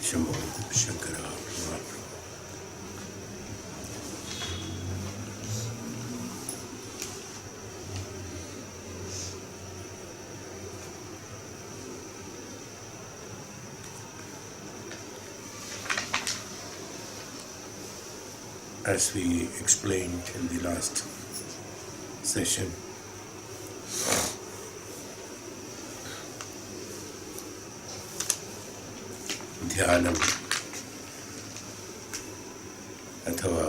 Shambho Shankara Mahaprabhu. As we explained in the last session, Dhyanam अथवा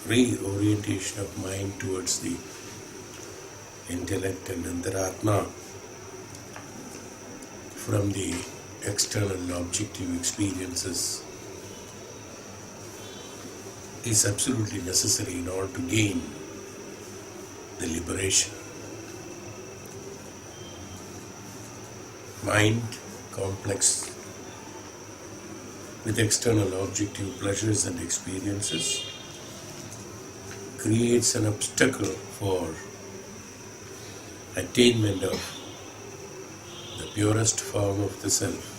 reorientation of mind towards the intellect and Antaratma from the external objective experiences is absolutely necessary in order to gain the liberation. Mind complex with external objective pleasures and experiences creates an obstacle for attainment of the purest form of the self.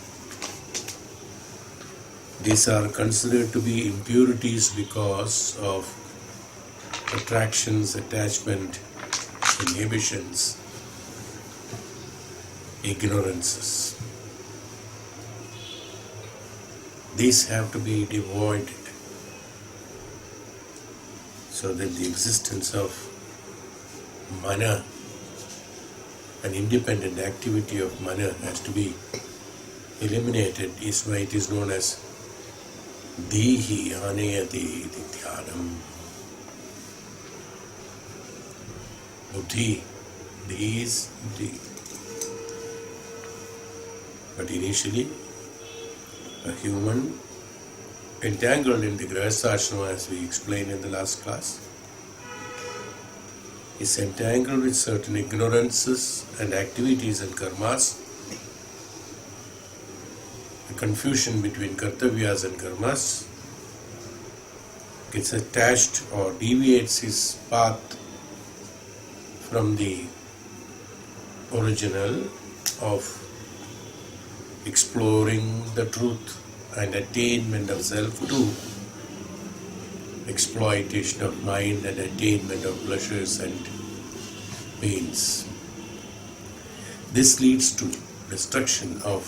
These are considered to be impurities because of attractions, attachment, inhibitions, ignorances. These have to be devoided so that the existence of mana, an independent activity of mana, has to be eliminated. Is why it is known as Dhihi Anayati Dhyanam. Buddhi. Dhihi is Buddhi. But initially, a human entangled in the Grihastha, as we explained in the last class, is entangled with certain ignorances and activities and karmas. The confusion between kartavyas and karmas gets attached or deviates his path from the original of exploring the truth and attainment of self to exploitation of mind and attainment of pleasures and pains. This leads to destruction of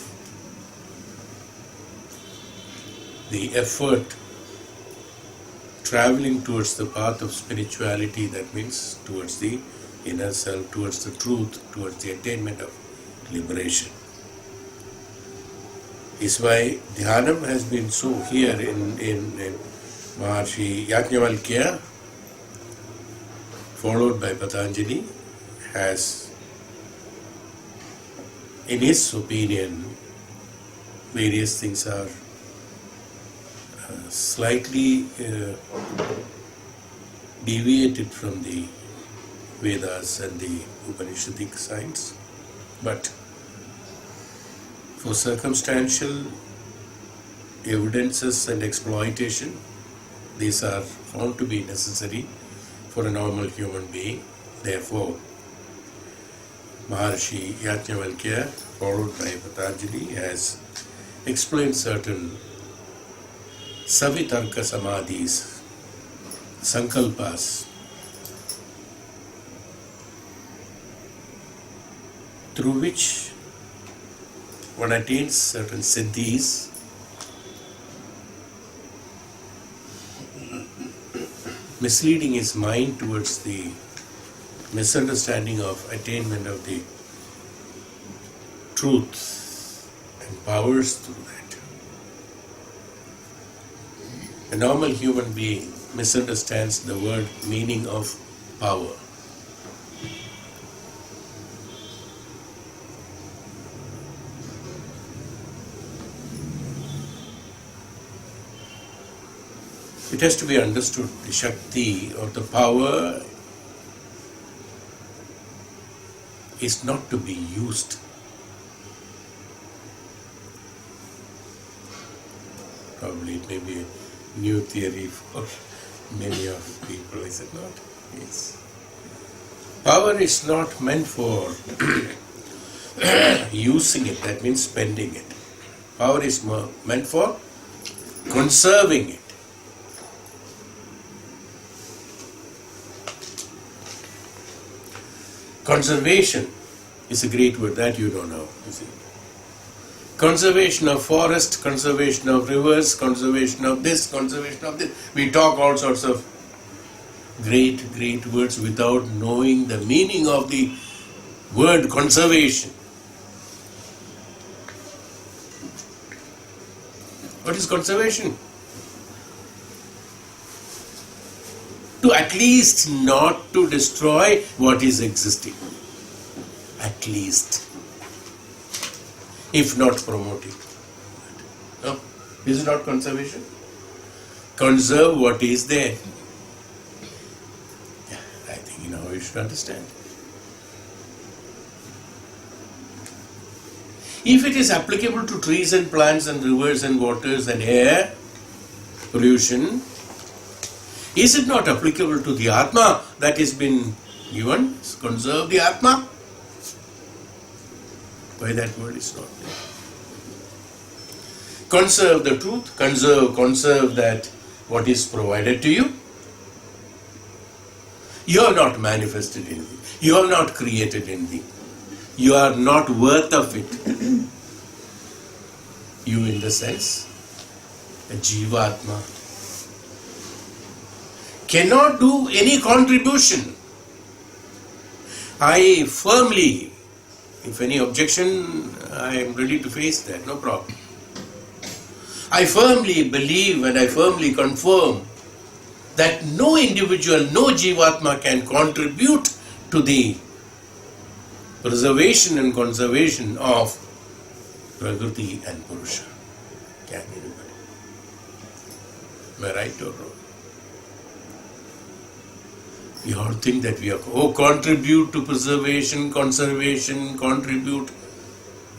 the effort traveling towards the path of spirituality, that means towards the inner self, towards the truth, towards the attainment of liberation. Is why Dhyanam has been so here in Maharshi Yajnavalkya, followed by Patanjali, has, in his opinion, various things are slightly deviated from the Vedas and the Upanishadic science, but for circumstantial evidences and exploitation, these are found to be necessary for a normal human being. Therefore, Maharshi Yajnavalkya, followed by Patanjali, has explained certain savitarka samadhis, sankalpas, through which one attains certain siddhis, misleading his mind towards the misunderstanding of attainment of the truth and powers through that. A normal human being misunderstands the word meaning of power. It has to be understood, the Shakti or the power is not to be used. Probably it may be a new theory for many of people, is it not? Yes. Power is not meant for using it, that means spending it. Power is meant for conserving it. Conservation is a great word that you don't know, you see. Conservation of forest, conservation of rivers, conservation of this, conservation of this. We talk all sorts of great words without knowing the meaning of the word conservation. What is conservation? To at least not to destroy what is existing. At least. If not promoting. No? This is not conservation. Conserve what is there. Yeah, I think you should understand. If it is applicable to trees and plants and rivers and waters and air, pollution, is it not applicable to the Atma that has been given? Conserve the Atma. Why that word is not there? Conserve the truth, conserve that what is provided to you. You have not manifested anything. You have not created anything. You are not worth of it. You in the sense, a Jivatma, cannot do any contribution. I firmly, if any objection, I am ready to face that, no problem. I firmly believe and I firmly confirm that no individual, no Jivatma can contribute to the preservation and conservation of Prakriti and Purusha. Can anybody? Am I right or wrong? We all think that we are, contribute to preservation, conservation, contribute.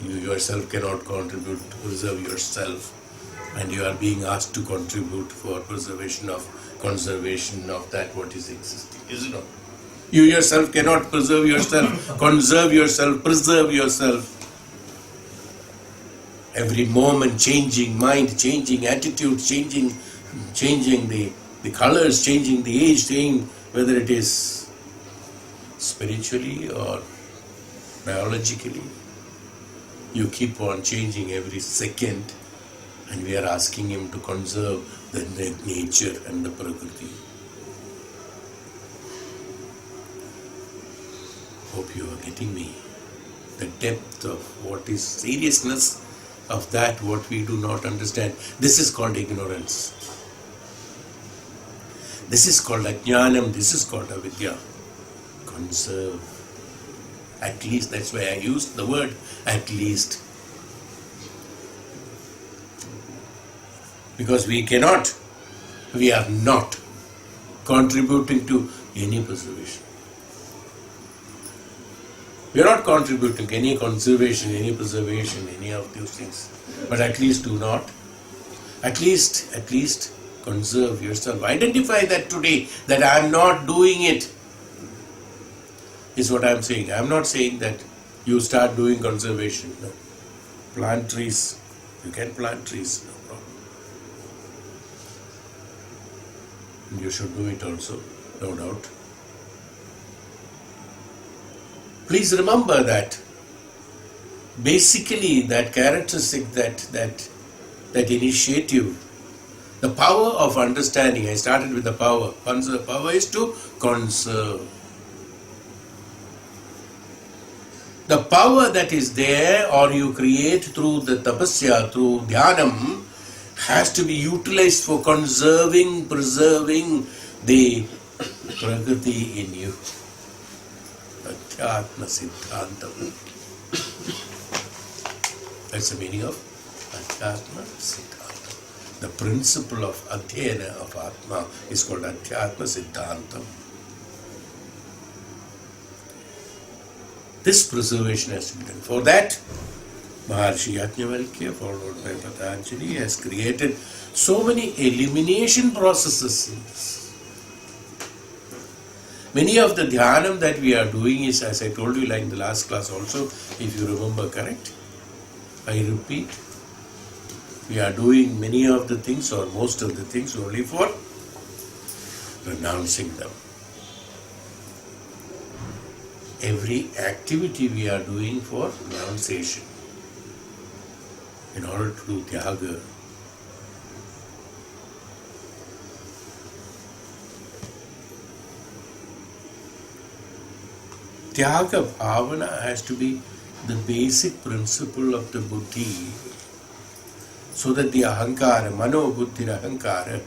You yourself cannot contribute to preserve yourself, and you are being asked to contribute for preservation of, conservation of that what is existing, is it not? You yourself cannot preserve yourself, conserve yourself, preserve yourself. Every moment changing mind, changing attitude, changing the colors, changing the age, changing whether it is spiritually or biologically. You keep on changing every second, and we are asking him to conserve the nature and the Prakriti. Hope you are getting me. The depth of what is seriousness of that what we do not understand. This is called ignorance. This is called Dhyanam. This is called avidya. Conserve. At least, that's why I used the word at least. Because we are not contributing to any preservation. We are not contributing to any conservation, any preservation, any of those things. But at least do not. At least conserve yourself. Identify that today, that I am not doing it, is what I am saying. I am not saying that you start doing conservation. No. Plant trees. You can plant trees, no problem. And you should do it also, no doubt. Please remember that basically that characteristic, that initiative, the power of understanding. I started with the power. Power is to conserve. The power that is there or you create through the tapasya, through dhyanam, has to be utilized for conserving, preserving the Prakriti in you. Adhyatma Siddhantam. That's the meaning of Adhyatma Siddhantam. The principle of Adhyana of Atma is called Adhyatma Siddhantam. This preservation has to be done. For that, Maharshi Yajnavalkya, followed by Patanjali, has created so many elimination processes in this. Many of the dhyanam that we are doing is, as I told you like in the last class also, if you remember correct, I repeat, we are doing many of the things or most of the things only for renouncing them. Every activity we are doing for renunciation in order to do tyaga. Tyaga bhavana has to be the basic principle of the buddhi, so that the ahankara, mano buddhi ahankara,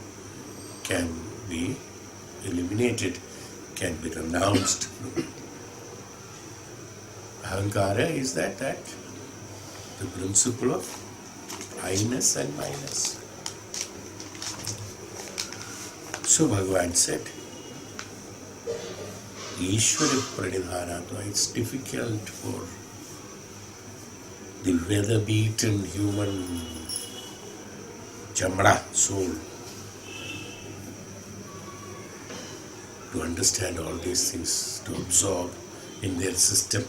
can be eliminated, can be renounced. Ahankara is that the principle of I-ness and minus. So Bhagavan said, Ishvara pranidhanatma, it's difficult for the weather-beaten human chamda soul to understand all these things, to absorb in their system.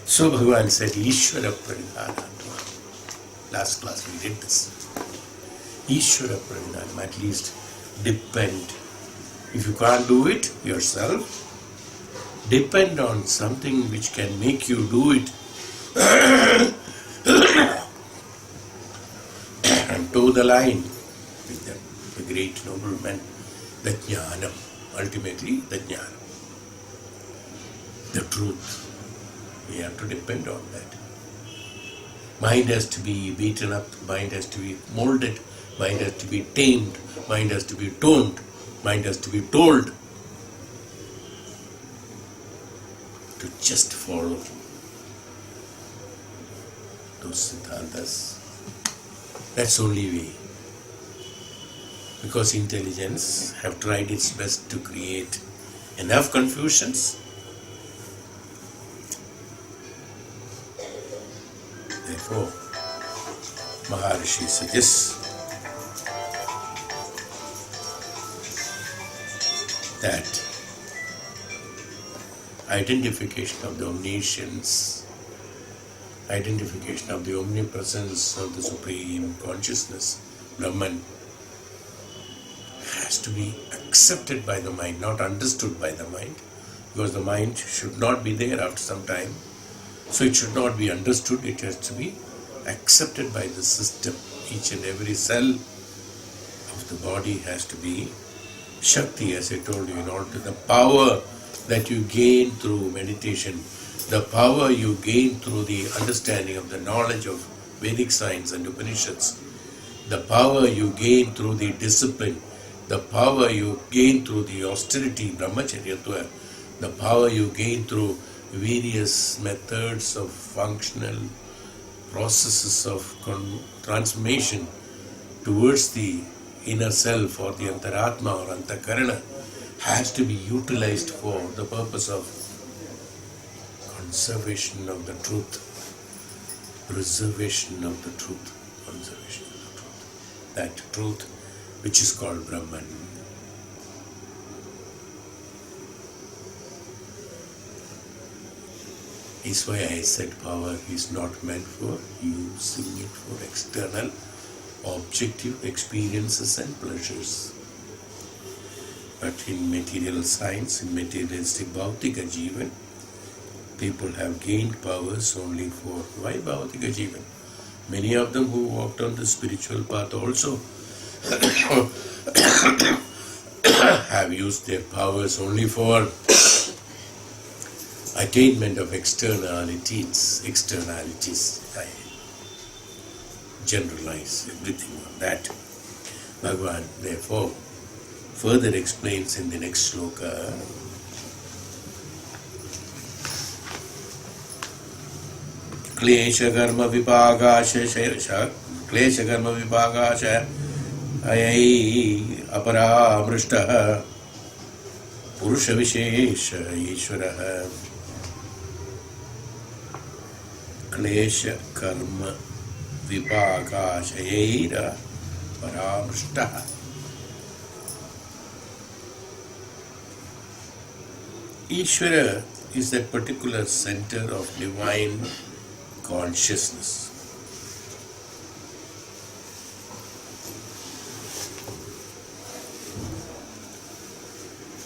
So Bhagavan said, Ishvara pranidhanatma. Last class we did this. Ishvara pranidhanatma, at least depend. If you can't do it yourself, depend on something which can make you do it. And toe the line with them, the great nobleman, the Dhyanam, ultimately the Dhyanam, the truth. We have to depend on that. Mind has to be beaten up, mind has to be molded, mind has to be tamed, mind has to be toned, mind has to be told to just follow those siddhantas. That's the only way. Because intelligence have tried its best to create enough confusions. Therefore, Maharishi suggests that identification of the omniscience, identification of the omnipresence of the Supreme Consciousness, Brahman, has to be accepted by the mind, not understood by the mind, because the mind should not be there after some time. So it should not be understood, it has to be accepted by the system. Each and every cell of the body has to be Shakti, as I told you, in order to the power that you gain through meditation, the power you gain through the understanding of the knowledge of Vedic science and Upanishads, the power you gain through the discipline, the power you gain through the austerity, brahmacharyatva, the power you gain through various methods of functional processes of transformation towards the inner self or the antaratma or antakarana, has to be utilized for the purpose of conservation of the truth, preservation of the truth, conservation of the truth. That truth which is called Brahman. Is why I said power is not meant for using it for external objective experiences and pleasures. But in material science, in materialistic Bhautika Jivan, people have gained powers only for why Bhautika Jivan? Many of them who walked on the spiritual path also have used their powers only for attainment of externalities. I generalize everything on that. Bhagavan therefore further explains in the next sloka, Klesha karma vipāgāsha ayai apara mrishtaha purusha vishesha ishvaraha. Klesha karma vipāgāshayaira paramrishtaha. Iswara is that particular center of divine consciousness.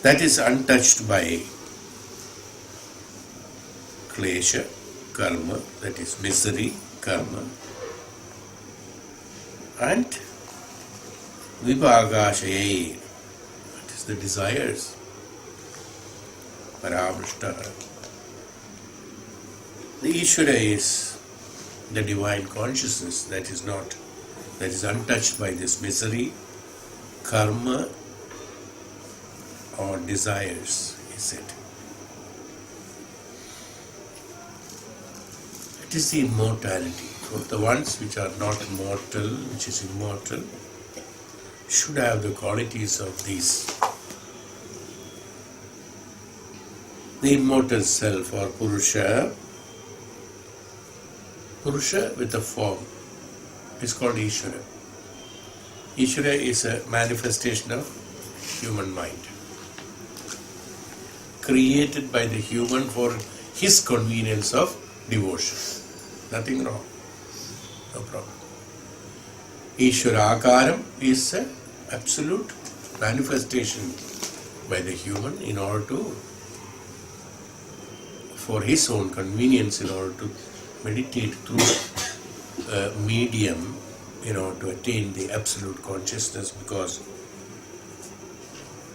That is untouched by klesha, karma, that is misery, karma, and vibhagashaya, that is the desires, paramrishta. The Ishvara is the divine consciousness that is untouched by this misery, karma, or desires, is it. It is the immortality. Of the ones which are not mortal, which is immortal, should have the qualities of these. The immortal self or Purusha with a form is called Ishvara. Ishvara is a manifestation of human mind, created by the human for his convenience of devotion. Nothing wrong. No problem. Ishvara Akaram is an absolute manifestation by the human in order to, for his own convenience, in order to meditate through a medium in order to attain the absolute consciousness, because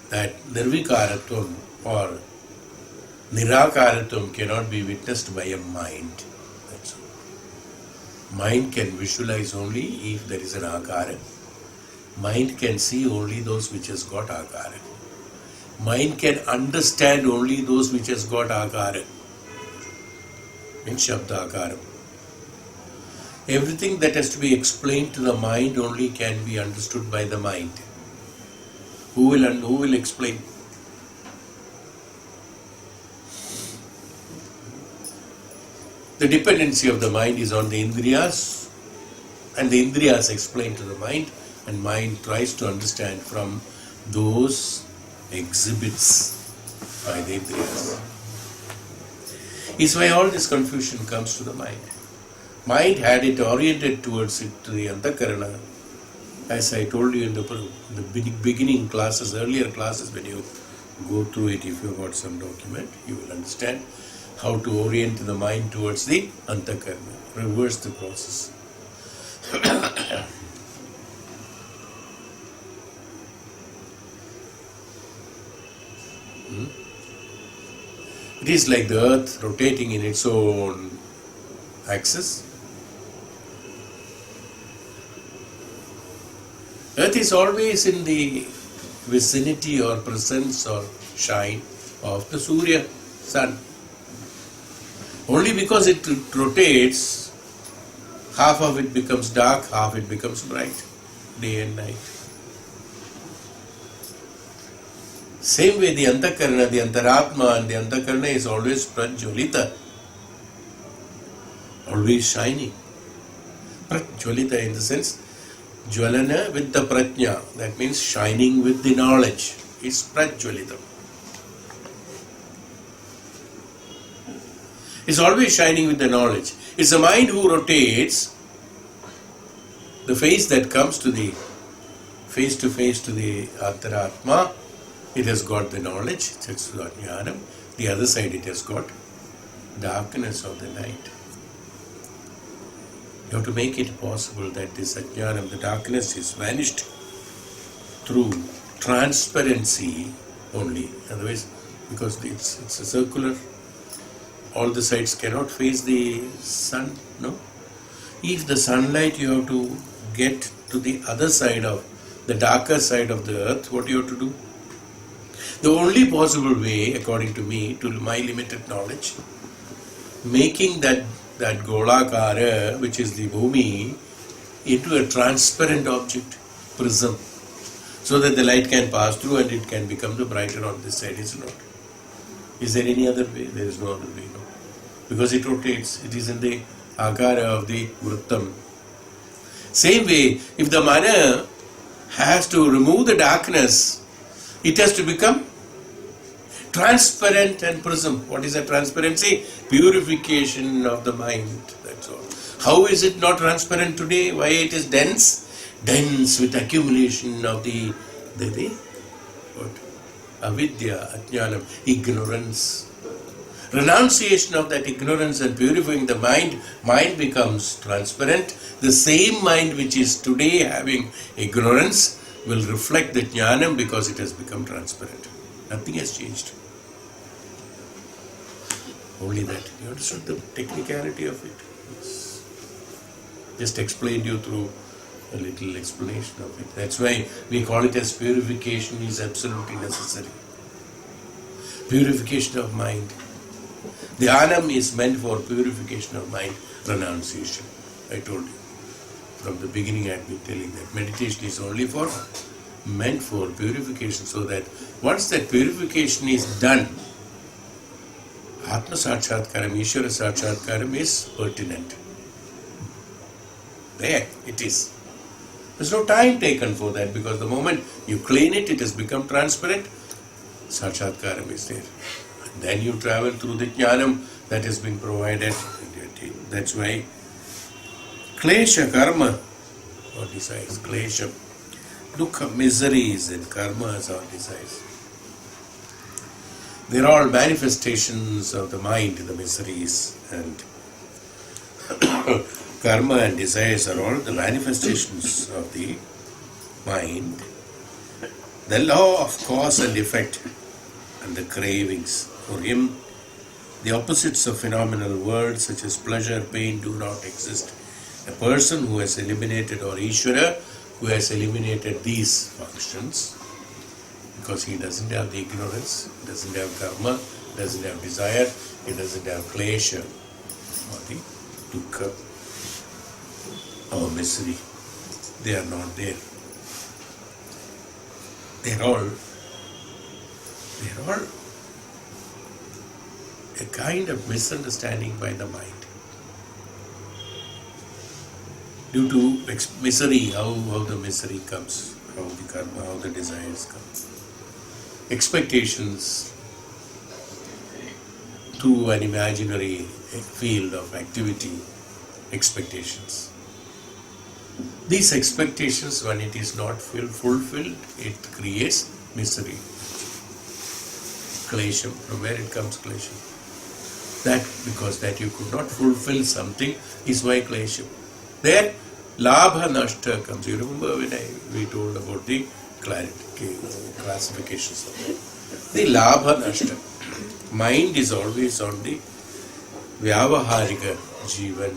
that nirvikaratvam or nirakaratvam cannot be witnessed by a mind. That's all. Mind can visualize only if there is an akara. Mind can see only those which has got akara. Mind can understand only those which has got akara. Means shabda akaram. Everything that has to be explained to the mind only can be understood by the mind. Who will explain? The dependency of the mind is on the indriyas, and the indriyas explain to the mind, and mind tries to understand from those exhibits by the indriyas. Is why all this confusion comes to the mind. Mind had it oriented towards it to the antakarana. As I told you in the beginning classes, earlier classes, when you go through it, if you have got some document, you will understand how to orient the mind towards the antakarana, reverse the process. It is like the earth rotating in its own axis. Earth is always in the vicinity or presence or shine of the Surya, sun. Only because it rotates, half of it becomes dark, half it becomes bright, day and night. Same way the antakarana, the antaratma and the antakarana is always prajwalita, always shining. Prajwalita in the sense, jwalana with the prajna, that means shining with the knowledge, is prajwalita. It's always shining with the knowledge. It's the mind who rotates, the face that comes to the face to the antaratma. It has got the knowledge, it's got Dhyanam. The other side it has got darkness of the night. You have to make it possible that this ajnanam, the darkness, is vanished through transparency only. Otherwise, because it's a circular, all the sides cannot face the sun, no? If the sunlight you have to get to the other side of, the darker side of the earth, what you have to do? The only possible way, according to me, to my limited knowledge, making that golakara, which is the bhumi, into a transparent object, prism, so that the light can pass through and it can become the brighter on this side, is not. Is there any other way? There is no other way, no. Because it rotates, it is in the akara of the vrittam. Same way, if the mana has to remove the darkness, it has to become Transparent and prism. What is a transparency? Purification of the mind. That's all. How is it not transparent today? Why it is dense? Dense with accumulation of the what? Avidya, ajnanam, ignorance. Renunciation of that ignorance and purifying the mind becomes transparent. The same mind which is today having ignorance will reflect the jnanam because it has become transparent. Nothing has changed. Only that. You understood the technicality of it. Yes. Just explained you through a little explanation of it. That's why we call it as purification is absolutely necessary. Purification of mind. Dhyanam is meant for purification of mind, renunciation. I told you. From the beginning I had been telling that meditation is only meant for purification, so that once that purification is done, Atma Sakshatkaram, Ishvara Sakshatkaram is pertinent. There it is. There's no time taken for that, because the moment you clean it, it has become transparent, Sakshatkaram is there. And then you travel through the jnanam that has been provided. That's why Klesha karma or desires, Klesha, dukkha, miseries and karmas or desires. They're all manifestations of the mind, the miseries, and karma and desires are all the manifestations of the mind. The law of cause and effect and the cravings. For him, the opposites of phenomenal world such as pleasure, pain do not exist. A person who has eliminated, or Iswara, who has eliminated these functions, because he doesn't have the ignorance, doesn't have karma, doesn't have desire, he doesn't have klesha, or the dukkha, or misery. They are not there. They're all a kind of misunderstanding by the mind. Due to misery, how the misery comes, how the karma, how the desires come. Expectations to an imaginary field of activity, expectations. These expectations, when it is not fulfilled, it creates misery. Klesham, from where it comes klesham? That, because that you could not fulfill something is why klesham. There, labha nashta comes. You remember when we told about the classifications of it. The labha nashta. Mind is always on the vyavaharika jivan.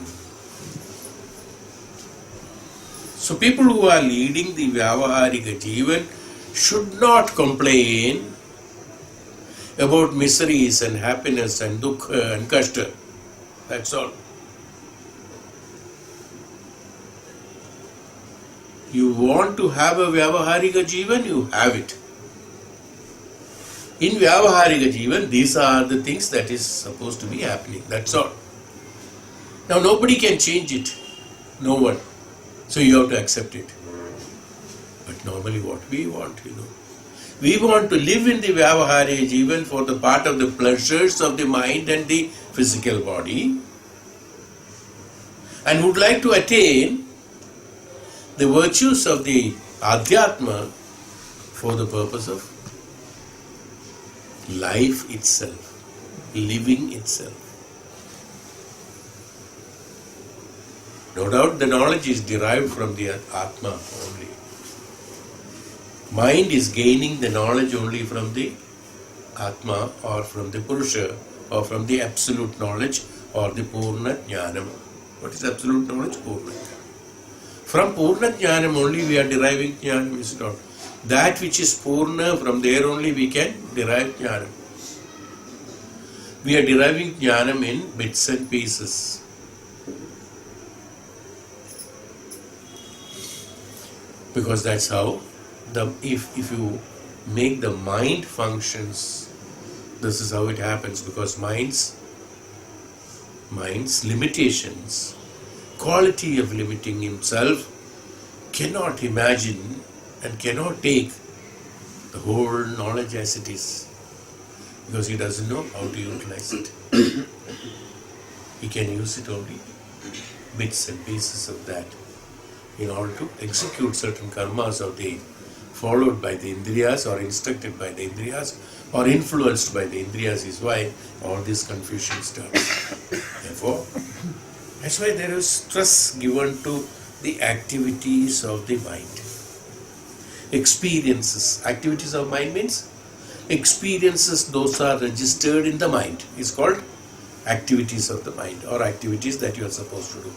So people who are leading the vyavaharika jivan should not complain about miseries and happiness and dukkha and kashta. That's all. You want to have a vyavaharika jivan, you have it. In vyavaharika jivan, these are the things that is supposed to be happening. That's all. Now nobody can change it. No one. So you have to accept it. But normally what we want, we want to live in the vyavaharika jivan for the part of the pleasures of the mind and the physical body, and would like to attain the virtues of the adhyatma for the purpose of life itself, living itself. No doubt the knowledge is derived from the Atma only. Mind is gaining the knowledge only from the Atma or from the Purusha or from the absolute knowledge or the Purna Jnanam. What is absolute knowledge? Purna Jnanam. From Purna Jnanam only we are deriving Jnanam, is not. That which is Purna, from there only we can derive Jnanam. We are deriving Jnanam in bits and pieces. Because that's how, if you make the mind functions, this is how it happens, because mind's limitations, quality of limiting himself, cannot imagine and cannot take the whole knowledge as it is. because he doesn't know how to utilize it. He can use it only bits and pieces of that in order to execute certain karmas of the followed by the indriyas or instructed by the indriyas or influenced by the indriyas is why all this confusion starts. Therefore, that's why there is stress given to the activities of the mind. Experiences. Activities of mind means experiences, those are registered in the mind. It's called activities of the mind or activities that you are supposed to do.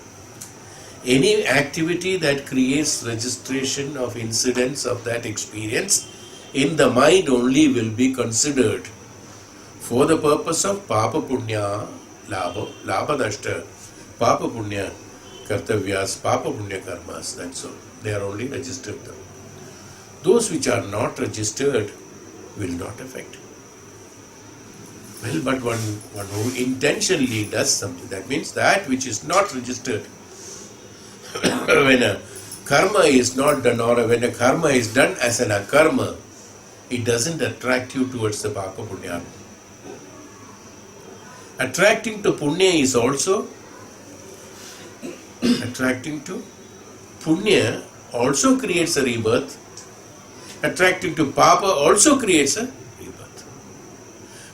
Any activity that creates registration of incidents of that experience in the mind only will be considered for the purpose of Papa Punya Labha Nashta, Papa Punya Kartavyas, Papa Punya Karmas, that's all. They are only registered. Those which are not registered will not affect. Well, but one who intentionally does something, that means that which is not registered. When a karma is not done or when a karma is done as an akarma, it doesn't attract you towards the Papa Punya. Attracting to Punya is also attracting to Punya also creates a rebirth. Attracting to Papa also creates a rebirth.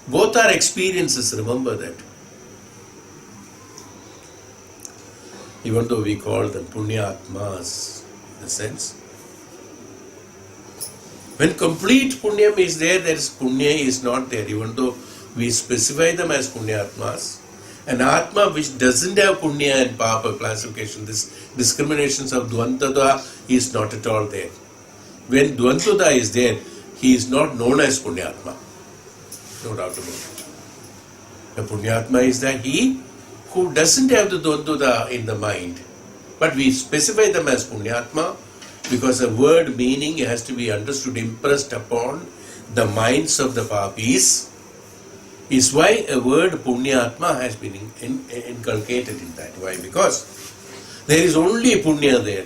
Both are experiences, remember that. Even though we call them Punyatmas, in the sense, when complete Punyam is there, Punya is not there, even though we specify them as Punyatmas. An Atma which doesn't have Punya and Papa classification, this discriminations of Dvantada is not at all there. When Dvantada is there, he is not known as Punyatma. No doubt about it. The Punyatma is that he who doesn't have the Dvantada in the mind. But we specify them as Punyatma because a word meaning has to be understood, impressed upon the minds of the Papis, is why a word Punyatma has been inculcated in that. Why? Because there is only Punya there.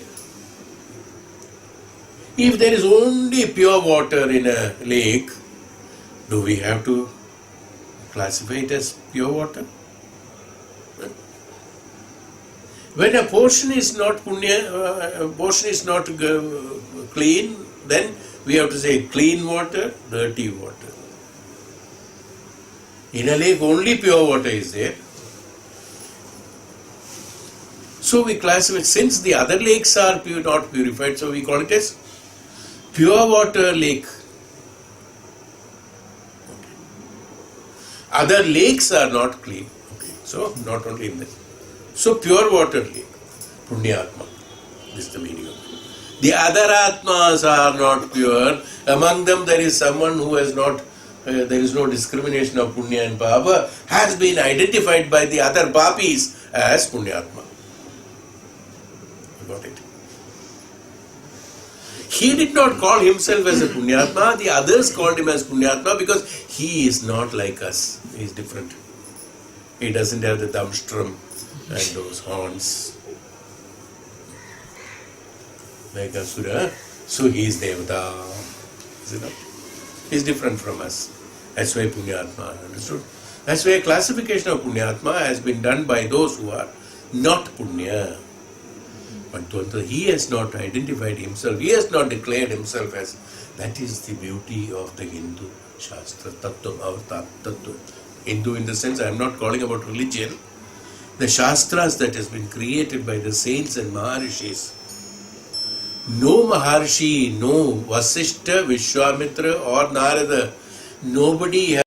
If there is only pure water in a lake, do we have to classify it as pure water? When a portion is not Punya, portion is not clean, then we have to say clean water, dirty water. In a lake only pure water is there. So we classify, since the other lakes are not purified, so we call it as pure water lake. Okay. Other lakes are not clean. Okay. So not only in this. So pure water lake, Punyatma. This is the meaning of it. The other Atmas are not pure. Among them there is someone who has not, there is no discrimination of Punya and Papa, has been identified by the other Papis as Punyatma. You got it? He did not call himself as a Punyatma, the others called him as Punyatma because he is not like us. He is different. He doesn't have the Damstram and those horns like Asura. So he is Devata. Is it not? He is different from us. That's why Punyatma, understood? That's why classification of Punyatma has been done by those who are not Punya. But he has not identified himself, he has not declared himself as. That is the beauty of the Hindu Shastra, Tattva, Avatar, Tattva. Hindu in the sense, I am not calling about religion. The Shastras that has been created by the saints and Maharishis. No Maharshi, no Vasishta, Vishwamitra or Narada, nobody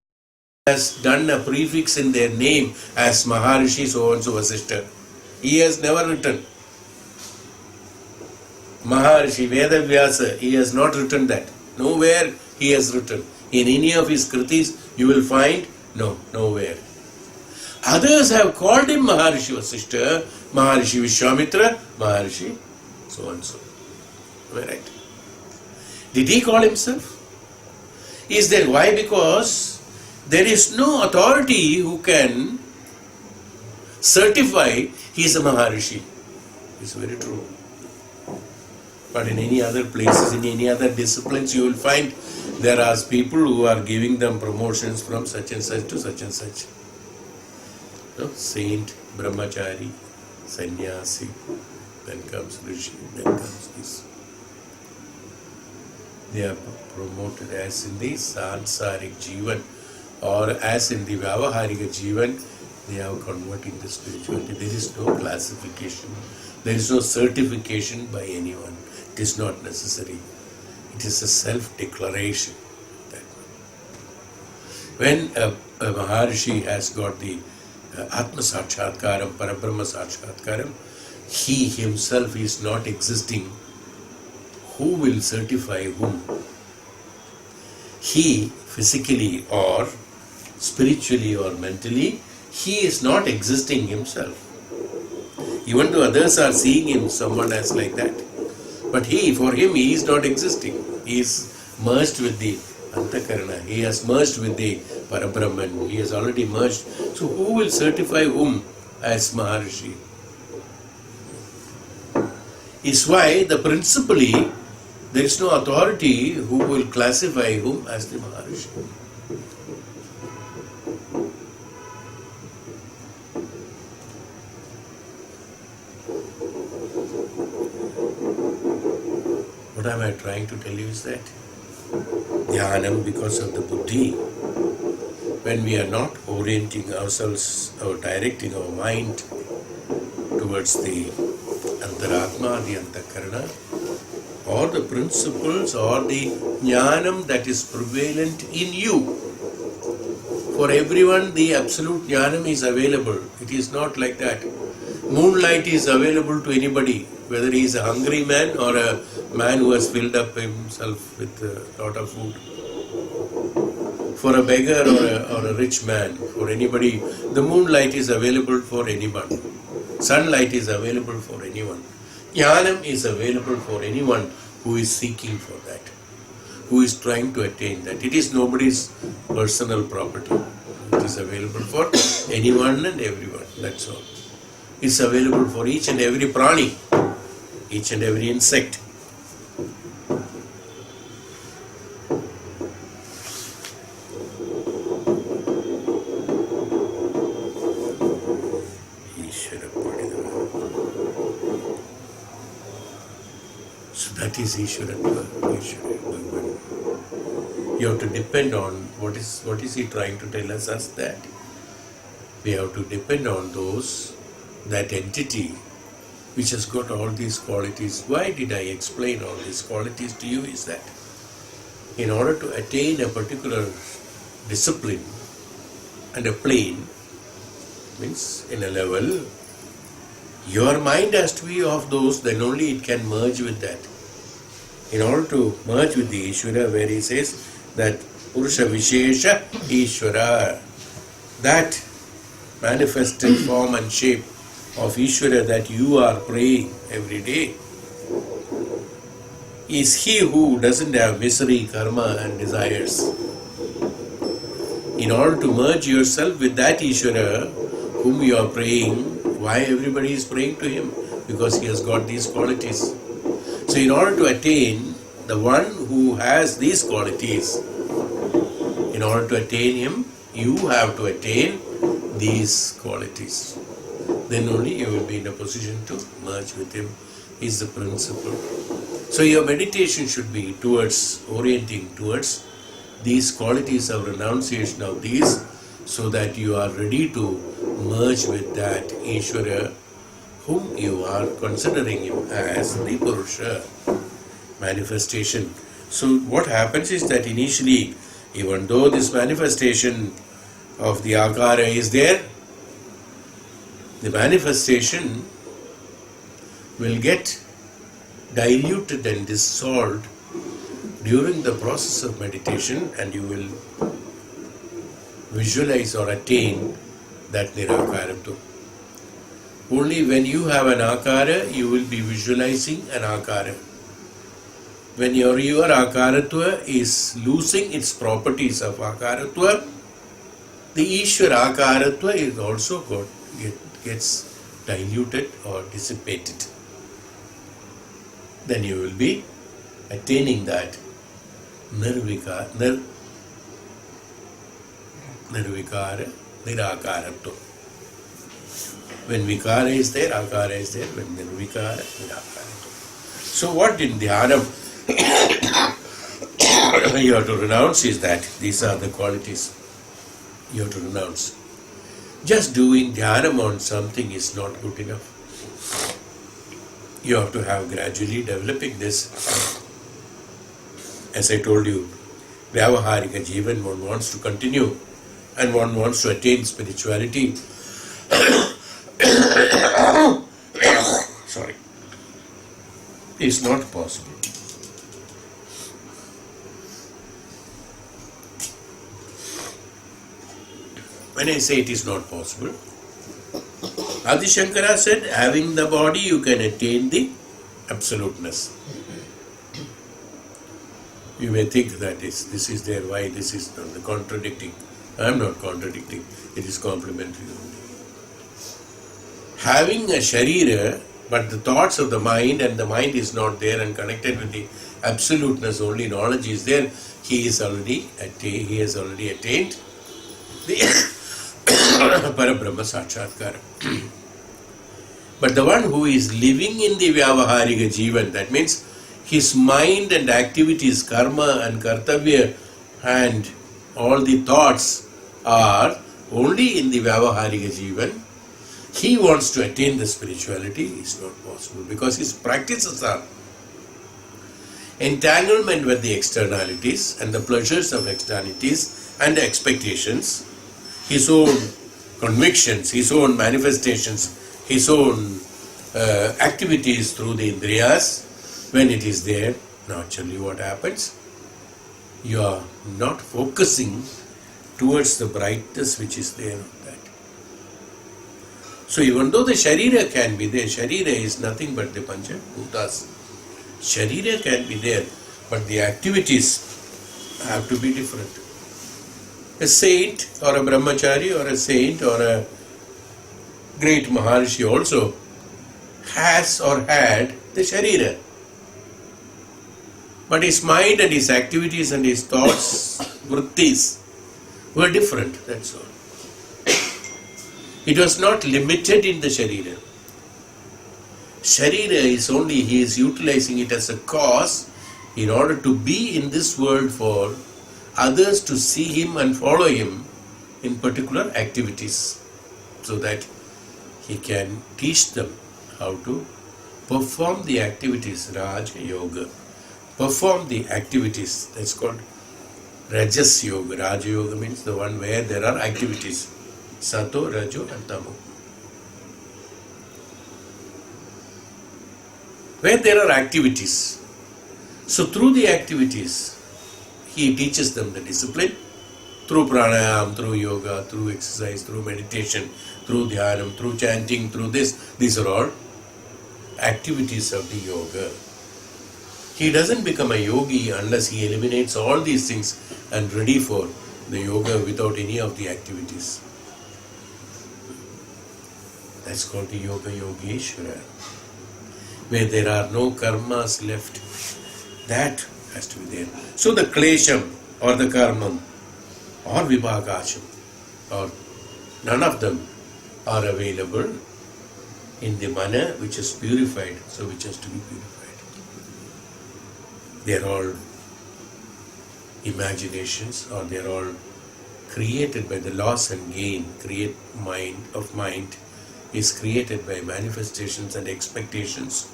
has done a prefix in their name as Maharishi so and so Vasishta. He has never written. Maharishi, Vedavyasa, he has not written that. Nowhere he has written. In any of his kritis, you will find, no, nowhere. Others have called him Maharishi Vasishta, Maharishi Vishwamitra, Maharishi so and so. Am I right? Did he call himself? Is there? Why? Because there is no authority who can certify he is a Maharishi. It's very true. But in any other places, in any other disciplines, you will find there are people who are giving them promotions from such and such to such and such. No? Saint, Brahmachari, Sannyasi, then comes Rishi, then comes this. They are promoted as in the Sansarik Jivan or as in the Vyavaharika Jivan, they are converting the spirituality. There is no classification. There is no certification by anyone. It is not necessary. It is a self-declaration. When a Maharishi has got the Atma Sakshatkaram, Parabrahma Sakshatkaram, he himself is not existing. Who will certify whom? He, physically or spiritually or mentally, he is not existing himself. Even though others are seeing him, someone as like that. But for him, he is not existing. He is merged with the Antakarana. He has merged with the Parabrahman. He has already merged. So who will certify whom as Maharishi? Is why principally there is no authority who will classify whom as the Maharishi. What am I trying to tell you is that Dhyanam, because of the buddhi, when we are not orienting ourselves or directing our mind towards the Antaratma, the Antakarana, or the principles or the jnanam that is prevalent in you. For everyone, the absolute jnanam is available. It is not like that. Moonlight is available to anybody, whether he is a hungry man or a man who has filled up himself with a lot of food. For a beggar or a rich man, for anybody, the moonlight is available for anyone. Sunlight is available for anyone. Jnanam is available for anyone who is seeking for that, who is trying to attain that. It is nobody's personal property. It is available for anyone and everyone. That's all. It's available for each and every prani, each and every insect. So that is Iswaratva. You have to depend on what is he trying to tell us as that. We have to depend on that entity which has got all these qualities. Why did I explain all these qualities to you is that in order to attain a particular discipline and a plane, means in a level, your mind has to be of those, then only it can merge with that. In order to merge with the Iswara, where he says that Purusha Vishesha Iswara, that manifested form and shape of Iswara that you are praying every day, is he who doesn't have misery, karma and desires. In order to merge yourself with that Iswara whom you are praying, why everybody is praying to him? Because he has got these qualities. So in order to attain the one who has these qualities, in order to attain him, you have to attain these qualities. Then only you will be in a position to merge with him, is the principle. So your meditation should be orienting towards these qualities of renunciation of these, so that you are ready to merge with that Ishvara whom you are considering him as the Purusha manifestation. So what happens is that initially, even though this manifestation of the Akara is there, the manifestation will get diluted and dissolved during the process of meditation, and you will visualize or attain that Nirakaratva. Only when you have an Akara, you will be visualizing an Akara. When your Akaratva is losing its properties of Akaratva, the Ishvara Akaratva is also gets diluted or dissipated. then you will be attaining that nirvikara, nirakaratva. When vikara is there, akara is there. When nirvikara, nirakaratva. So what in Dhyanam you have to renounce is that these are the qualities you have to renounce. Just doing Dhyanam on something is not good enough. You have to have gradually developing this. As I told you, Vyavaharika Jivan, one wants to continue and one wants to attain spirituality. Sorry. It's not possible. When I say it is not possible, Adi Shankara said, having the body you can attain the absoluteness. You may think that this is there, why this is not the contradicting. I am not contradicting, it is complementary only. Having a sharira, but the thoughts of the mind and the mind is not there and connected with the absoluteness, only knowledge is there, he has already attained the Parabrahma Sakshatkara. But the one who is living in the Vyavaharika Jivan, that means his mind and activities, karma and kartavya and all the thoughts are only in the Vyavaharika Jivan, he wants to attain the spirituality, is not possible because his practices are entanglement with the externalities and the pleasures of externalities and expectations, his own convictions, his own manifestations, his own activities through the indriyas. When it is there, naturally what happens? You are not focusing towards the brightness which is there on that. So even though the sharira can be there, sharira is nothing but the pancha bhutas. Sharira can be there, but the activities have to be different. A saint or a brahmachari or a saint or a great Maharshi also has or had the sharira. But his mind and his activities and his thoughts, vrittis, were different, that's all. It was not limited in the sharira. Sharira is only, he is utilizing it as a cause in order to be in this world for others to see him and follow him in particular activities, so that he can teach them how to perform the activities, Raj Yoga. Perform the activities, that's called Rajas Yoga. Raja Yoga means the one where there are activities. Sato, Rajo and Tamo. Where there are activities. So through the activities, he teaches them the discipline. Through pranayam, through yoga, through exercise, through meditation, through dhyanam, through chanting, through this. These are all activities of the yoga. He doesn't become a yogi unless he eliminates all these things and ready for the yoga without any of the activities. That's called the Yoga Yogeshwara. Where there are no karmas left. That has to be there. So the klesham or the karmam or vibhagasham or none of them are available in the mana which is purified, so which has to be purified. They are all imaginations, or they are all created by the loss and gain. Mind is created by manifestations and expectations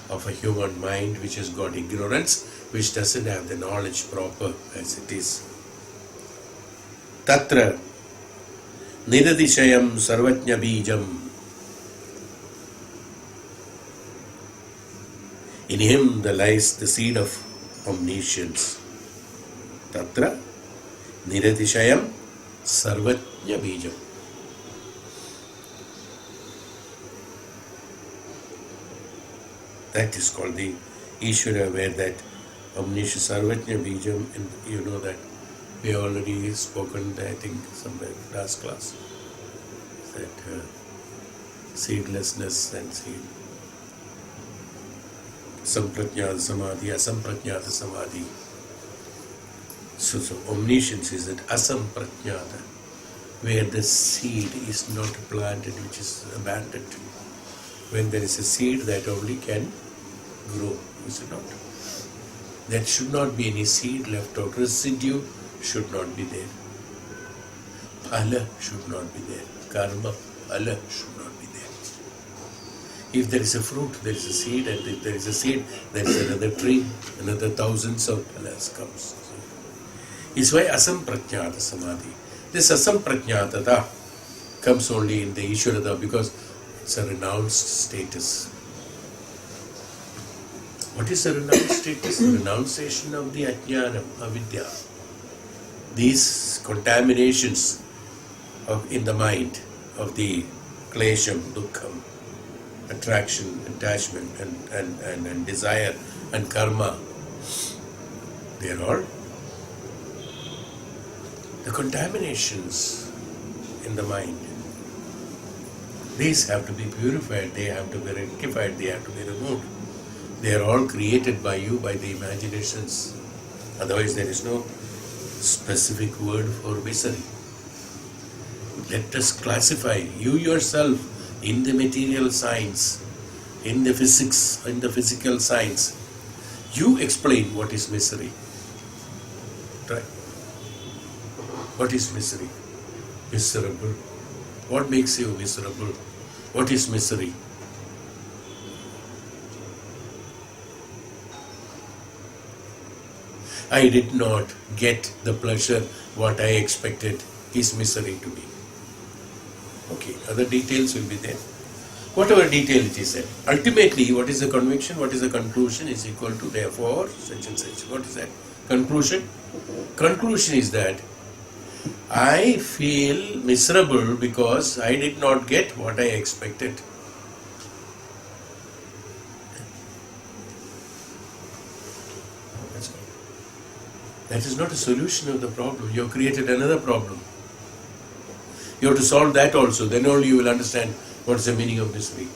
of a human mind which has got ignorance, which doesn't have the knowledge proper as it is. Tatra nidadishayam sarvajna bijam. In him there lies the seed of omniscience. Tatra niradishayam sarvajna bijam. That is called the Iswara, where that omniscience sarvajna bijam, and you know that we already spoken, I think, somewhere in last class, that seedlessness and seed. Samprajnata Samadhi, Asamprajnata Samadhi. So omniscience is that Asamprajnata, where the seed is not planted, which is abandoned. When there is a seed, that only can grow, is it not? There should not be any seed left out. Residue should not be there. Phala should not be there. Karma, phala should not be there. If there is a fruit, there is a seed, and if there is a seed, there is another tree, another thousands of phalas comes. Is why Asamprajnata Samadhi. This Asamprajnatata comes only in the Iswarada because it's a renounced status. What is a renounced status? Renunciation of the Ajnanam, Avidya. These contaminations in the mind of the klesham, dukkham, attraction, attachment, and desire and karma, they are all the contaminations in the mind. These have to be purified, they have to be rectified, they have to be removed. They are all created by you, by the imaginations. Otherwise there is no specific word for misery. Let us classify you yourself in the material science, in the physics, in the physical science. You explain what is misery. Try. What is misery? Miserable. What makes you miserable? What is misery? I did not get the pleasure what I expected is misery to me. Okay, other details will be there. Whatever detail it is there. Ultimately, what is the conviction, what is the conclusion is equal to therefore such and such. What is that? Conclusion? Conclusion is that I feel miserable because I did not get what I expected. That's all. That is not a solution of the problem. You have created another problem. You have to solve that also. Then only you will understand what is the meaning of misery.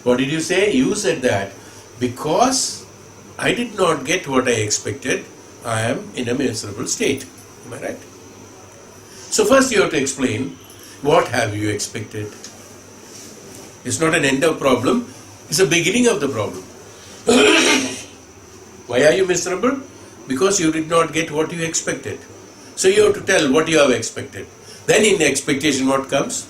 What did you say? You said that because I did not get what I expected, I am in a miserable state. Am I right? So first you have to explain what have you expected. It's not an end of problem. It's a beginning of the problem. Why are you miserable? Because you did not get what you expected. So you have to tell what you have expected. Then in the expectation what comes?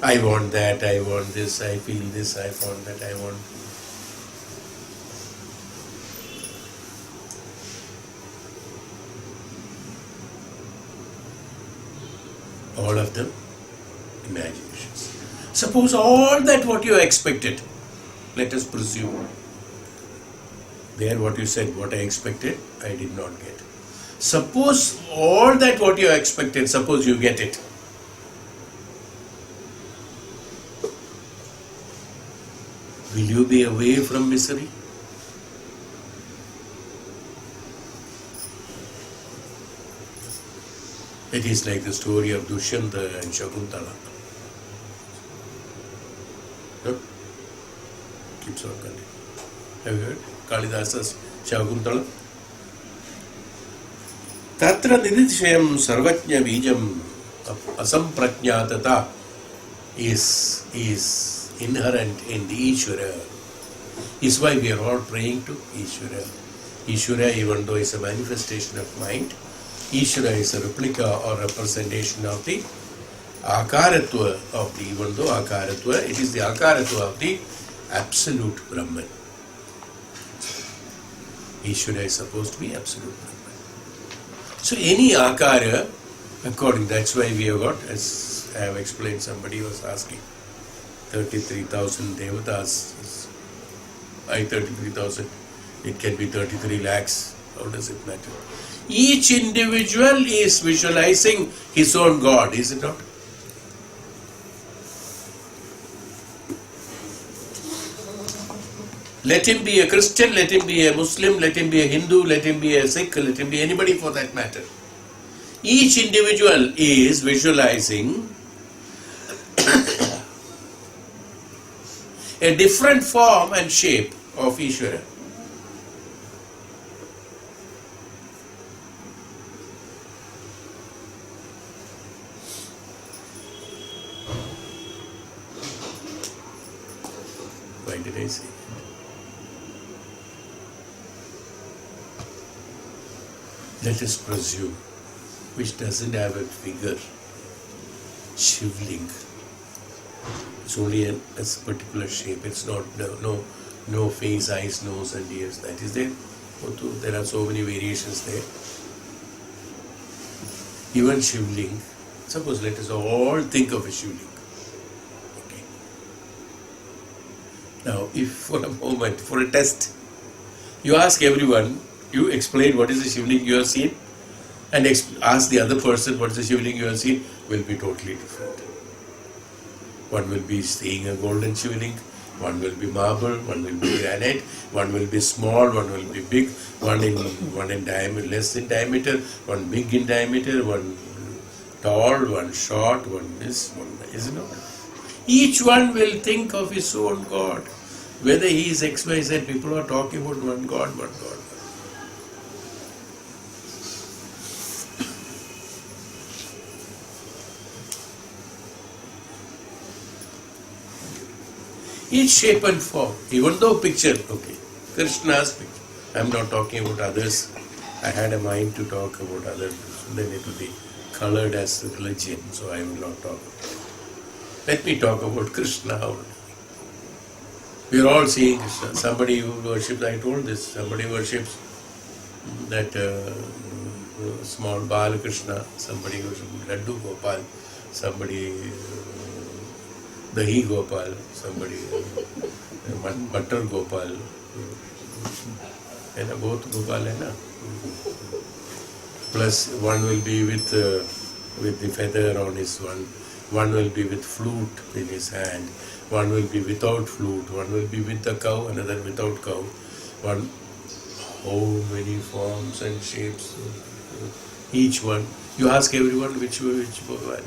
I want that, I want this, I feel this, I want that, I want. All of them imaginations. Suppose all that what you expected, let us presume. There what you said, what I expected, I did not get. Suppose all that what you expected, suppose you get it. Will you be away from misery? It is like the story of Dushyanta and Shakuntala. No? Keeps on continuing. Have you heard? Kalidasa's Shakuntala? Tatra nidishayam sarvajna bijam asamprajnatata is inherent in the Iswara. Is why we are all praying to Iswara. Iswara, even though is a manifestation of mind, Iswara is a replica or representation of the Akaratva of the, even though Akaratva, it is the Akaratva of the absolute Brahman. Iswara is supposed to be absolute Brahman. So any Akara, according, that's why we have got, as I have explained, somebody was asking, 33,000 devatas. Why 33,000? It can be 33 lakhs. How does it matter? Each individual is visualizing his own God, is it not? Let him be a Christian, let him be a Muslim, let him be a Hindu, let him be a Sikh, let him be anybody for that matter. Each individual is visualizing a different form and shape of Iswara. Why did I say? Let us presume, which doesn't have a figure, Shivling. It's only a particular shape. It's not no face, eyes, nose, and ears. That is there. There are so many variations there. Even Shivling. Suppose let us all think of a Shivling. Okay. Now, if for a moment, for a test, you ask everyone, you explain what is the Shivling you have seen, and ask the other person what is the Shivling you have seen, will be totally different. One will be seeing a golden Shivling, one will be marble, one will be granite, one will be small, one will be big, one in diameter, less in diameter, one big in diameter, one tall, one short, one this, one is not. Each one will think of his own God. Whether he is XYZ, people are talking about one God, one God. Each shape and form, even though picture, okay, Krishna's picture. I am not talking about others. I had a mind to talk about others, then it will be colored as religion, so I will not talk. Let me talk about Krishna only. We are all seeing Krishna. Somebody who worships, I told this, somebody worships that small Bal Krishna, somebody worships Laddu Gopal, somebody Dahi Gopal, somebody Butter Gopal, and both Gopal hai na. Plus one will be with the feather on his one will be with flute in his hand, one will be without flute, one will be with a cow, another without cow, one, how many forms and shapes, each one. You ask everyone which one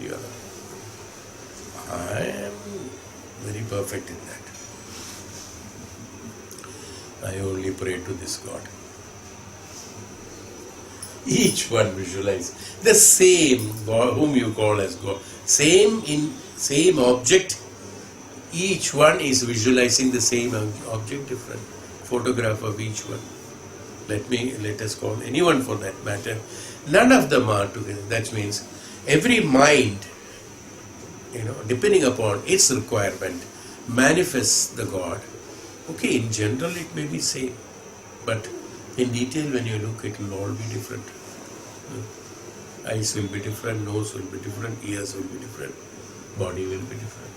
you are. I am very perfect in that. I only pray to this God. Each one visualize the same God, whom you call as God, same object. Each one is visualizing the same object, different photograph of each one. Let us call anyone for that matter. None of them are together. That means every mind, depending upon its requirement, manifests the God. Okay, in general it may be same, but in detail when you look, it will all be different. Eyes will be different, nose will be different, ears will be different, body will be different.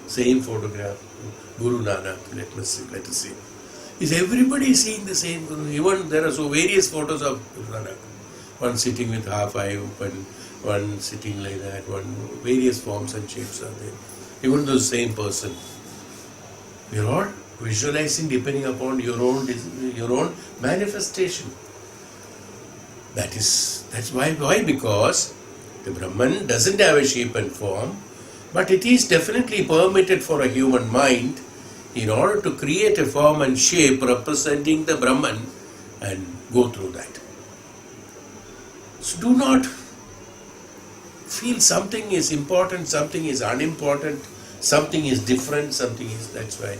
Same photograph, Guru Nanak, let us see. Is everybody seeing the same Guru? Even there are so various photos of Guru Nanak. One sitting with half eye open, one sitting like that, various forms and shapes are there. Even the same person. We are all visualizing depending upon your own manifestation. That's why? Why? Because the Brahman doesn't have a shape and form, but it is definitely permitted for a human mind in order to create a form and shape representing the Brahman and go through that. So do not feel something is important, something is unimportant, something is different, that's why.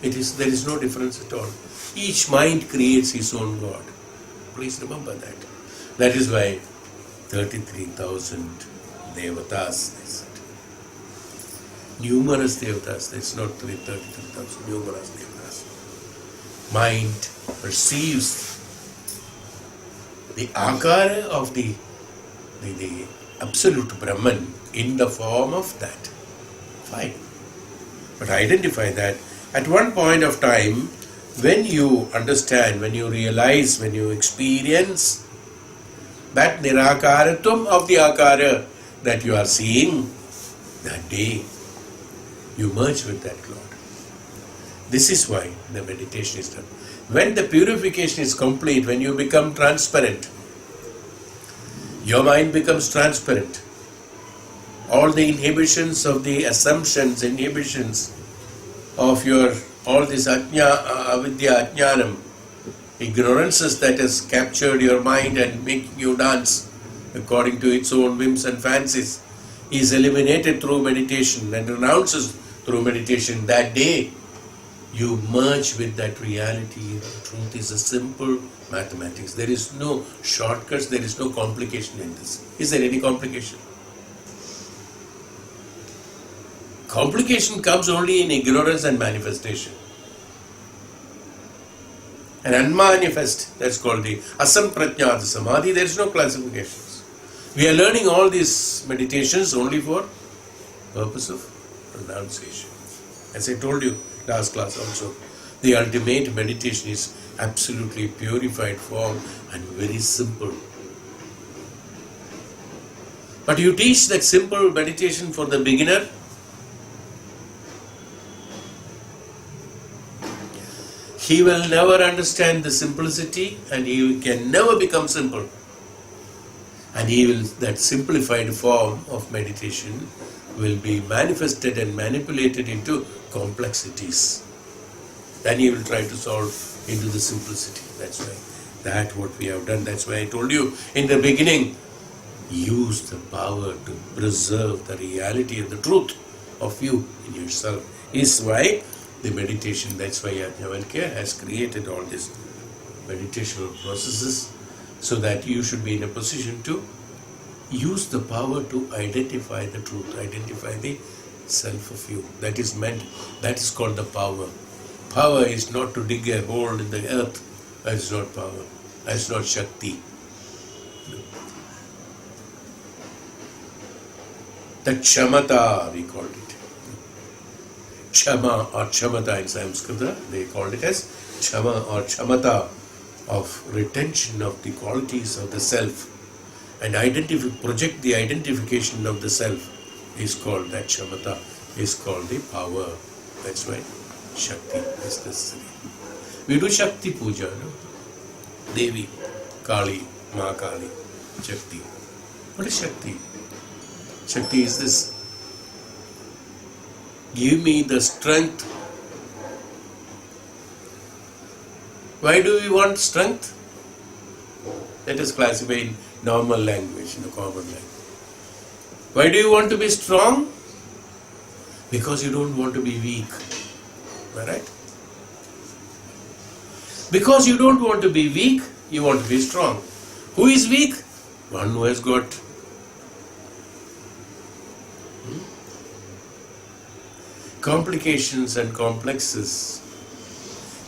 There is no difference at all. Each mind creates his own God. Please remember that. That is why 33,000 devatas, they said. Numerous devatas, that's not 33,000, numerous devatas. Mind perceives the akara of the absolute Brahman in the form of that. Fine. But identify that at one point of time, when you understand, when you realize, when you experience that nirakaratum of the akara that you are seeing, that day you merge with that Lord. This is why the meditation is done. When the purification is complete, when you become transparent, your mind becomes transparent. All the inhibitions of the assumptions, of your all this avidya, ajnanam, ignorances that has captured your mind and making you dance according to its own whims and fancies, is eliminated through meditation and renounces through meditation. That day, you merge with that reality. The truth is a simple mathematics. There is no shortcuts, there is no complication in this. Is there any complication? Complication comes only in ignorance and manifestation. And unmanifest, that's called the asamprajnata samadhi. There is no classifications. We are learning all these meditations only for purpose of renunciation. As I told you last class also, the ultimate meditation is absolutely purified form and very simple. But you teach that simple meditation for the beginner, he will never understand the simplicity and he can never become simple. And that simplified form of meditation will be manifested and manipulated into complexities. Then he will try to solve into the simplicity. That's why that's what we have done. That's why I told you in the beginning, use the power to preserve the reality and the truth of you in yourself. Is why the meditation, that's why Yajnavalkya has created all these meditational processes, so that you should be in a position to use the power to identify the truth, identify the self of you. That is meant, that is called the power. Power is not to dig a hole in the earth. That is not power. That is not Shakti. The Kshamata, we called it. Kshama or Kshamata in Sanskrit, they called it as Kshama or Kshamata, of retention of the qualities of the self and project the identification of the self is called that Kshamata, is called the power. That's why Shakti is necessary. We do Shakti Puja, no? Devi, Kali, Ma Kali, Shakti. What is Shakti? Shakti is this: give me the strength. Why do we want strength? Let us classify in normal language, in the common language. Why do you want to be strong? Because you don't want to be weak. Am I right? Because you don't want to be weak, you want to be strong. Who is weak? One who has got complications and complexes,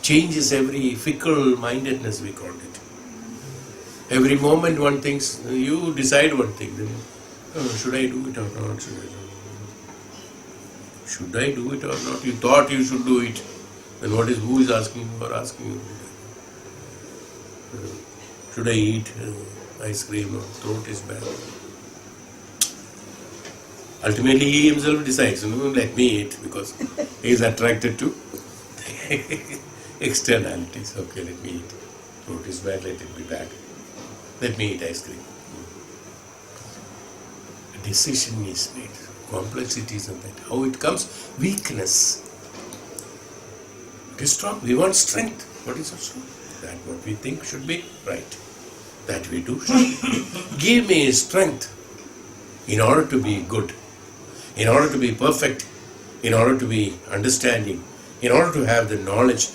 changes every fickle mindedness, we call it. Every moment one thinks, you decide one thing, then, should I do it or not? Should I do it or not? You thought you should do it. Then who is asking for asking you? Should I eat ice cream or throat is bad? Ultimately he himself decides, let me eat, because he is attracted to externalities. Okay, let me eat. Throat is bad, let it be bad. Let me eat ice cream. A decision is made. Complexities and that. How it comes? Weakness. It is strong. We want strength. What is our strength? That what we think should be right. That we do should be. Give me strength in order to be good, in order to be perfect, in order to be understanding, in order to have the knowledge.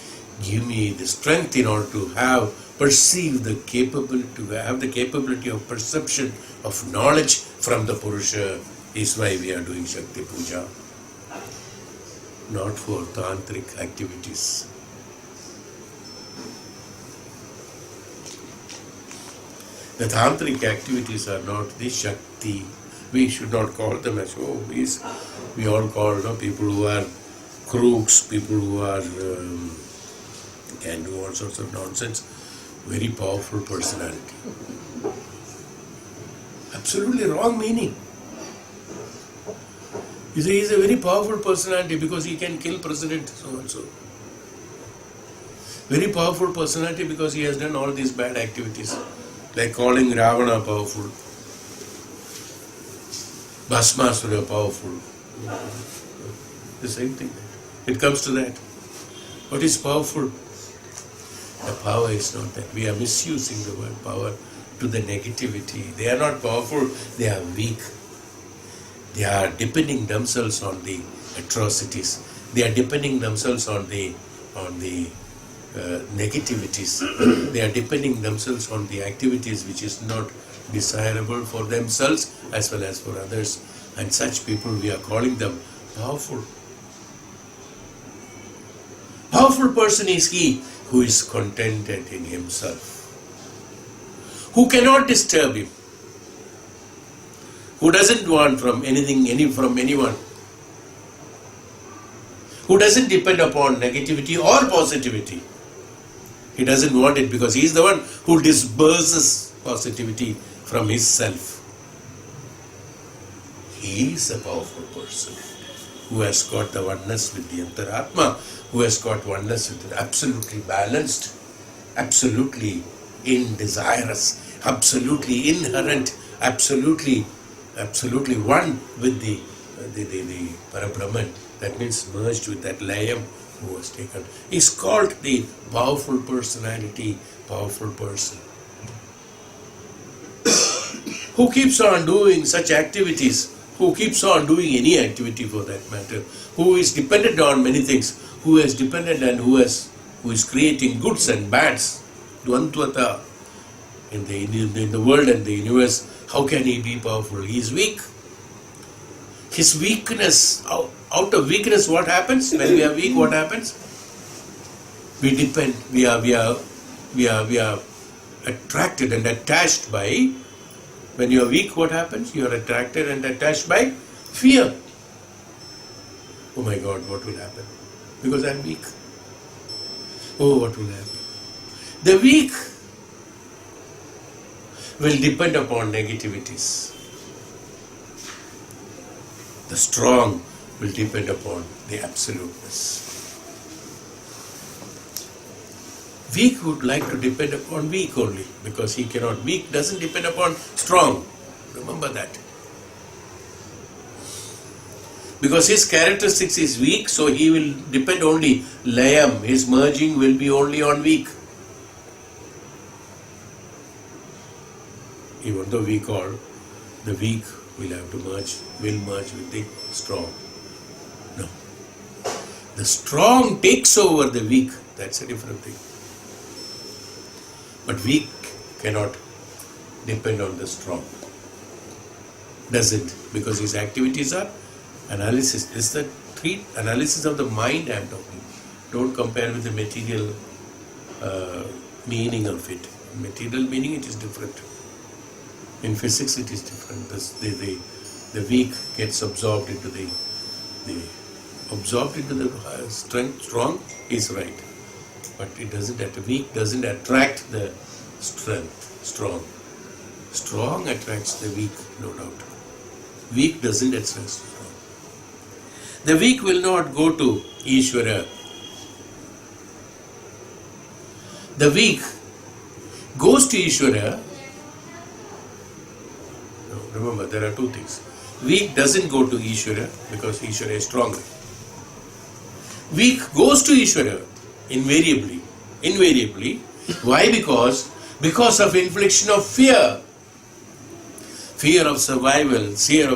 Give me the strength in order to perceive the capability, to have the capability of perception of knowledge from the Purusha. Is why we are doing Shakti Puja, not for tantric activities. The tantric activities are not the Shakti. We should not call them as, we all call people who are crooks, people who are can do all sorts of nonsense. Very powerful personality. Absolutely wrong meaning. You see, he is a very powerful personality because he can kill President so and so. Very powerful personality because he has done all these bad activities, like calling Ravana powerful, Bhasmasura powerful. The same thing. It comes to that. What is powerful? The power is not that. We are misusing the word power to the negativity. They are not powerful, they are weak. They are depending themselves on the atrocities. They are depending themselves on the negativities. They are depending themselves on the activities which is not desirable for themselves as well as for others. And such people, we are calling them powerful. Powerful person is he who is contented in himself, who cannot disturb him, who doesn't want from from anyone, who doesn't depend upon negativity or positivity. He doesn't want it because he is the one who disburses positivity from his self. He is a powerful person who has got the oneness with the Antaratma, who has got oneness with it, absolutely balanced, absolutely indesirous, absolutely inherent, absolutely one with the Brahman. That means merged with that layam who was taken. Is called the powerful personality, powerful person. Who keeps on doing such activities, who keeps on doing any activity for that matter, who is dependent on many things, who is dependent and who is creating goods and bads, dvandvata, in the world and the universe. How can he be powerful? He is weak. His weakness, out of weakness, what happens? When we are weak, what happens? We depend, we are attracted and attached by. When you are weak, what happens? You are attracted and attached by fear. Oh my God, what will happen? Because I am weak. Oh, what will happen? The weak will depend upon negativities. The strong will depend upon the absoluteness. Weak would like to depend upon weak only because he cannot. Weak doesn't depend upon strong. Remember that. Because his characteristics is weak, so he will depend only layam. His merging will be only on weak. Even though we call the weak will merge with the strong. No. The strong takes over the weak. That's a different thing. But weak cannot depend on the strong. Doesn't, because his activities are analysis. This is the analysis of the mind I am talking. Don't compare with the material meaning of it. Material meaning, it is different. In physics it is different. The weak gets absorbed into the strength. Strong is right. But it doesn't, weak doesn't attract the strength, strong. Strong attracts the weak, no doubt. Weak doesn't attract strong. The weak will not go to Iswara. The weak goes to Iswara. No, remember, there are two things. Weak doesn't go to Iswara because Iswara is stronger. Weak goes to Iswara. Invariably. Why? Because of infliction of fear. Fear of survival, fear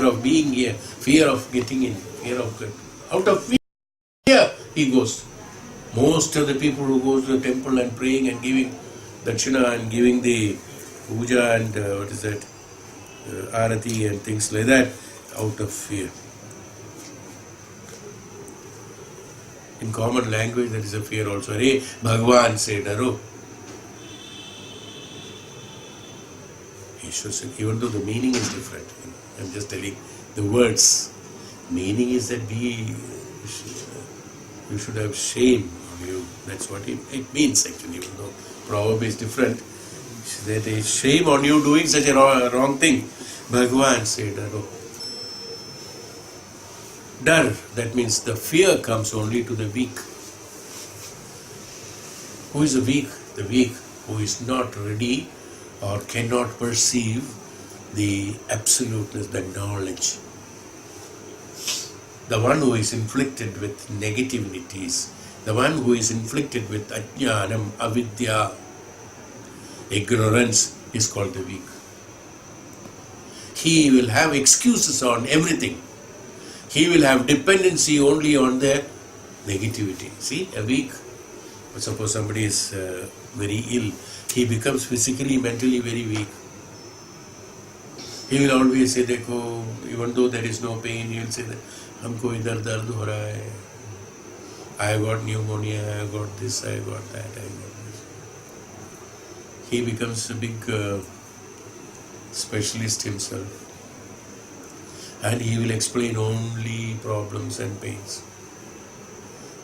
of being here, fear of getting in, out of fear he goes. Most of the people who go to the temple and praying and giving dakshina and giving the puja and arati and things like that, out of fear. In common language, there is a fear also. Hey, Bhagwan se daro. Even though the meaning is different, I'm just telling the words. Meaning is that you should have shame on you. That's what it means actually, even though proverb is different. There is shame on you doing such a wrong thing. Bhagwan se daro. Dar, that means the fear comes only to the weak. Who is the weak? The weak who is not ready or cannot perceive the absoluteness, the the one who is inflicted with negativities, the one who is inflicted with ajnanam, avidya, ignorance, is called the weak. He will have excuses on everything. He will have dependency only on their negativity. See, a weak, suppose somebody is very ill, he becomes physically, mentally very weak. He will always say, Dekho, even though there is no pain, he will say that, Humko idhar dard ho raha hai. I got pneumonia, I got this, I got that, I got this. He becomes a big specialist himself. And he will explain only problems and pains.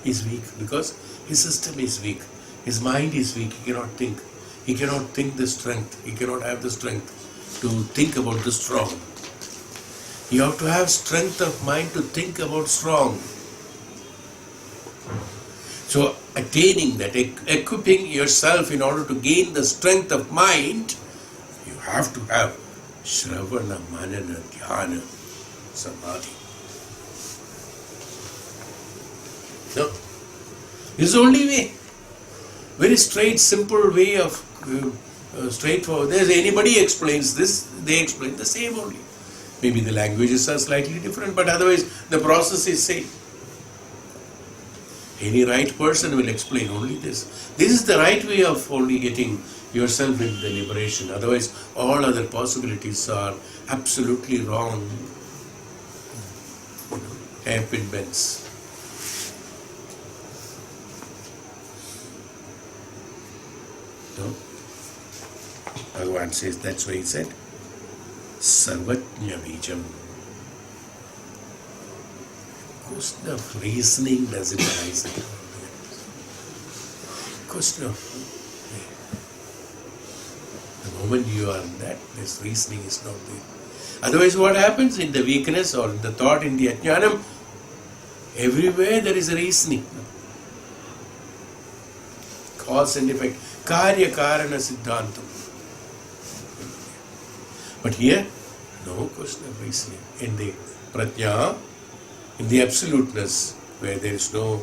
He is weak because his system is weak. His mind is weak. He cannot think. He cannot think the strength. He cannot have the strength to think about the strong. You have to have strength of mind to think about strong. So attaining that, equipping yourself in order to gain the strength of mind, you have to have Shravana, Manana, Dhyana, Samadhi. No. This is the only way. Very straight, simple way of straightforward. There's anybody explains this, they explain the same only. Maybe the languages are slightly different, but otherwise the process is same. Any right person will explain only this. This is the right way of only getting yourself in the liberation. Otherwise, all other possibilities are absolutely wrong. Hairpin bends. No? Bhagavan says, that's why he said, Sarvatnya Bijam. Question of reasoning doesn't arise at all. Question of the moment you are in that, this reasoning is not there. Otherwise, what happens in the weakness or in the thought, in the ajnanam? Everywhere there is a reasoning. Cause and effect. Karya Karana Siddhantam. But here, no question of reasoning. In the prajna, in the absoluteness, where there is no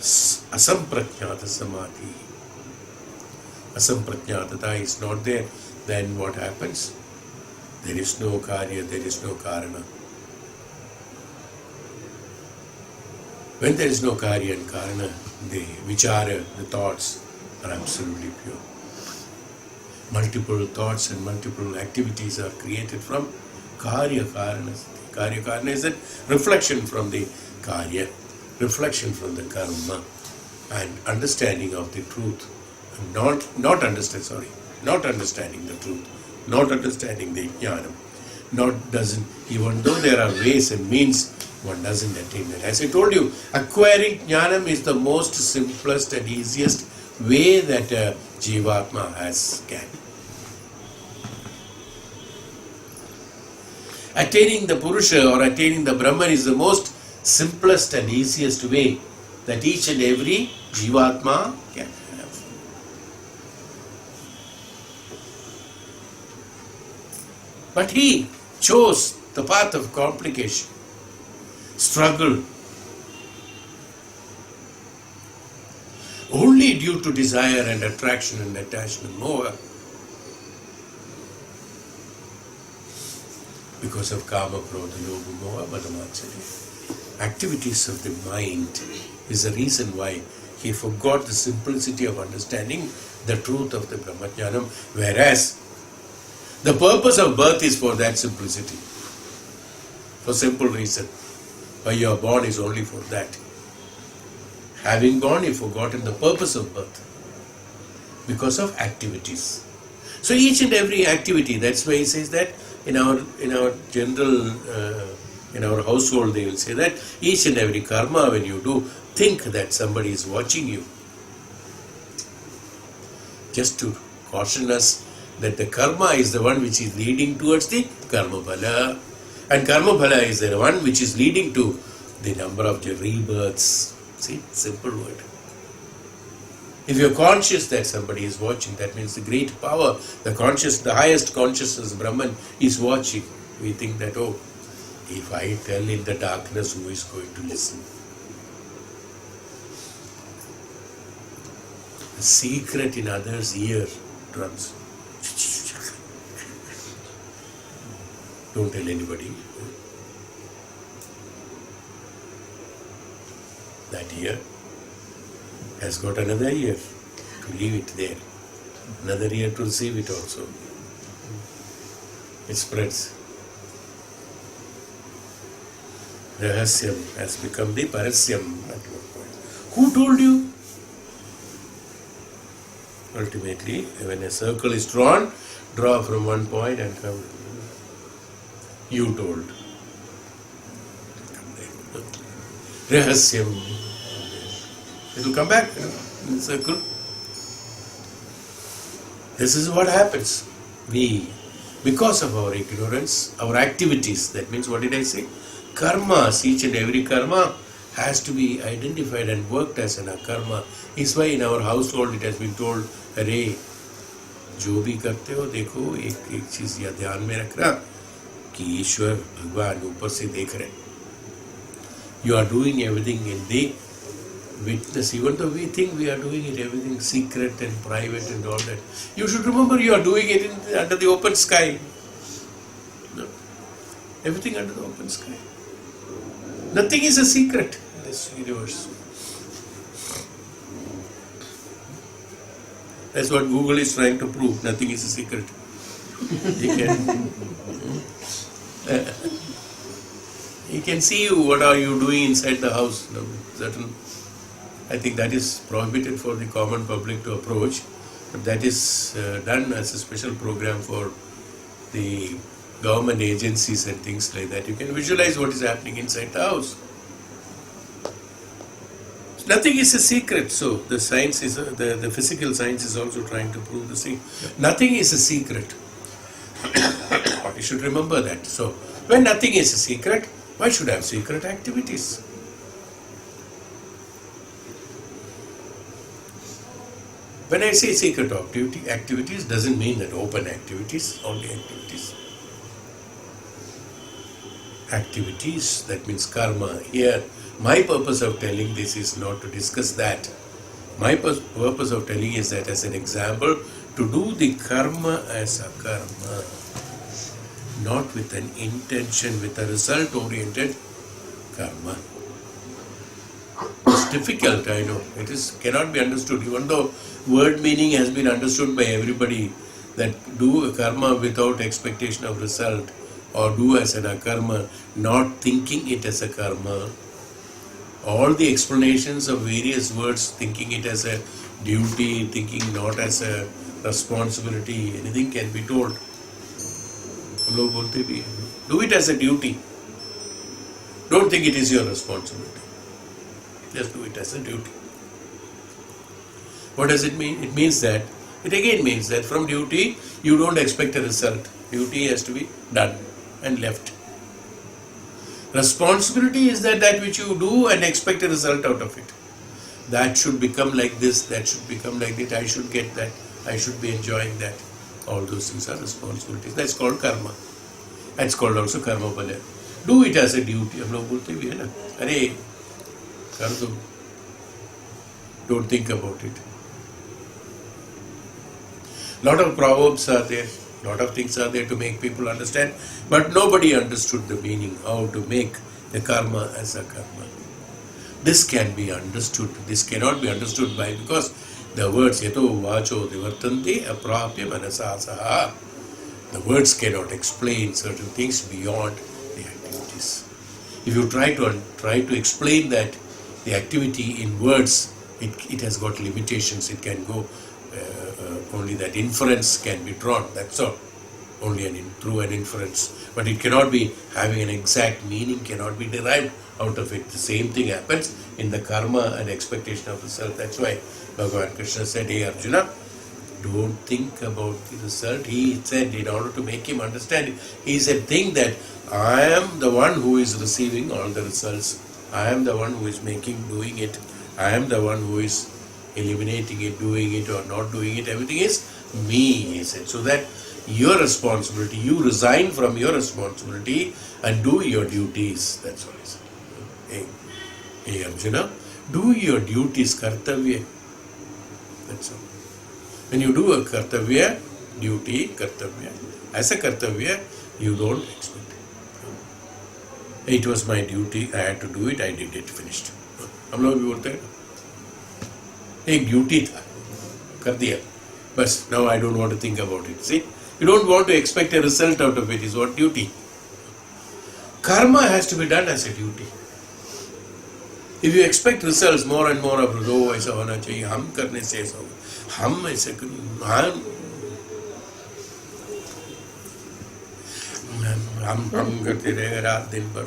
asamprajnata samadhi, asamprajnatata is not there, then what happens? There is no karya, there is no karana. When there is no karya and karana, the vichara, the thoughts are absolutely pure. Multiple thoughts and multiple activities are created from karya karana. Karya karana is a reflection from the karya, reflection from the karma, and understanding of the truth. Not understanding the truth, not understanding the jnanam. Even though there are ways and means, one doesn't attain that. As I told you, acquiring jnanam is the most simplest and easiest way that a Jivatma can. Attaining the Purusha or attaining the Brahman is the most simplest and easiest way that each and every Jivatma can have. But he chose the path of complication, struggle, only due to desire and attraction and attachment, moha. Because of kama, krodha, loga, moha, madamatsarya. Activities of the mind is the reason why he forgot the simplicity of understanding the truth of the Brahmajnanam, whereas the purpose of birth is for that simplicity. For simple reason. Why you are born is only for that. Having born, you've forgotten the purpose of birth because of activities. So each and every activity, that's why he says that in our general, in our household, they will say that each and every karma when you do, think that somebody is watching you. Just to caution us that the karma is the one which is leading towards the karma phala. And karma phala is the one which is leading to the number of the rebirths. See, simple word. If you're conscious that somebody is watching, that means the great power, the highest consciousness, Brahman, is watching. We think that, If I tell in the darkness, who is going to listen? The secret in others' ear drums. Don't tell anybody. That ear has got another ear to leave it there. Another ear to receive it also. It spreads. Rahasyam has become the parasyam at one point. Who told you? Ultimately, when a circle is drawn, draw from one point and come. You told. Rahasyam. It will come back in the circle. This is what happens. Because of our ignorance, our activities, that means what did I say? Karmas, each and every karma has to be identified and worked as an akarma. Is why in our household it has been told, अरे जो भी करते हो देखो एक चीज या ध्यान में रखना कि ईश्वर भगवान ऊपर से देख रहे. You are doing everything in the witness, even though we think we are doing it everything secret and private and all that. You should remember you are doing it under the open sky. No? Everything under the open sky. Nothing is a secret in this universe. That's what Google is trying to prove. Nothing is a secret. He can see you. What are you doing inside the house? No, certain. I think that is prohibited for the common public to approach. But that is done as a special program for the government agencies and things like that. You can visualize what is happening inside the house. Nothing is a secret. So the science is the physical science is also trying to prove the same. Nothing is a secret. You should remember that. So when nothing is a secret, why should I have secret activities? When I say secret activities, doesn't mean that open activities, only activities. Activities, that means karma. Here, my purpose of telling this is not to discuss that. My purpose of telling is that as an example, to do the karma as a karma, not with an intention, with a result-oriented karma. It's difficult, I know. Cannot be understood, even though word meaning has been understood by everybody, that do a karma without expectation of result, or do as an akarma, not thinking it as a karma. All the explanations of various words, thinking it as a duty, thinking not as a responsibility, anything can be told. Do it as a duty. Don't think it is your responsibility. Just do it as a duty. What does it mean? It means that, it again means that from duty, you don't expect a result. Duty has to be done and left. Responsibility is that which you do and expect a result out of it. That should become like this, that should become like that, I should get that, I should be enjoying that. All those things are responsibilities. That's called karma. That's called also karma bala. Do it as a duty. हम लोग बोलते भी है ना, अरे कर दो. Don't think about it. Lot of proverbs are there, lot of things are there to make people understand, but nobody understood the meaning, how to make the karma as a karma. This can be understood, this cannot be understood by, because the words yato vacho divartante aprapya manasasaha. The words cannot explain certain things beyond the activities. If you try to explain that, the activity in words, it has got limitations. It can go only that inference can be drawn. That's all. Only through an inference. But it cannot be having an exact meaning, cannot be derived out of it. The same thing happens in the karma and expectation of result. That's why Bhagavan Krishna said, hey Arjuna, don't think about the result. He said, in order to make him understand it, he said, think that I am the one who is receiving all the results. I am the one who is doing it. I am the one who is eliminating it, doing it or not doing it, everything is me, he said. So that your responsibility, you resign from your responsibility and do your duties. That's what he said. Hey Arjuna, do your duties, kartavya. That's all. When you do a kartavya, duty, kartavya, as a kartavya, you don't expect it. It was my duty, I had to do it, I did it, finished. हम लोग भी बोलते हैं एक duty था कर दिया बस now I don't want to think about it. See, you don't want to expect a result out of it, is what duty. Karma has to be done as a duty. If you expect results more and more of ऐसा होना चाहिए, हम करने से ऐसा होगा, हम ऐसे हम करते रहेंगे रात दिन भर.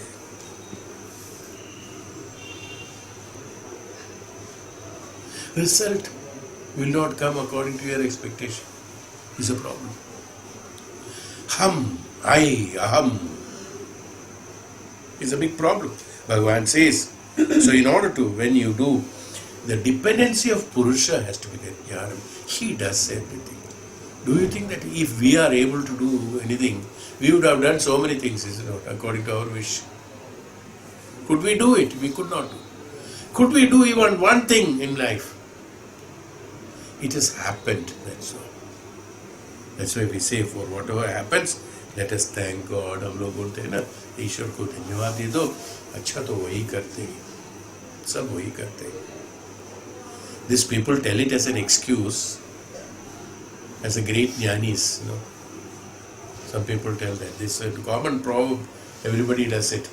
Result will not come according to your expectation. Is a problem. Aham is a big problem. Bhagavan says, so in order to, when you do, the dependency of Purusha has to be there. Dhyanam. He does everything. Do you think that if we are able to do anything, we would have done so many things, is it not, according to our wish? Could we do it? We could not do. Could we do even one thing in life? It has happened, that's all. That's why we say, for whatever happens, let us thank God. हम लोग बोलते हैं ना, ईश्वर को धन्यवाद दे दो, अच्छा तो वही करते हैं, सब वही करते हैं. These people tell it as an excuse, as a great jnanis, you know. Some people tell that. This is a common proverb, everybody does it.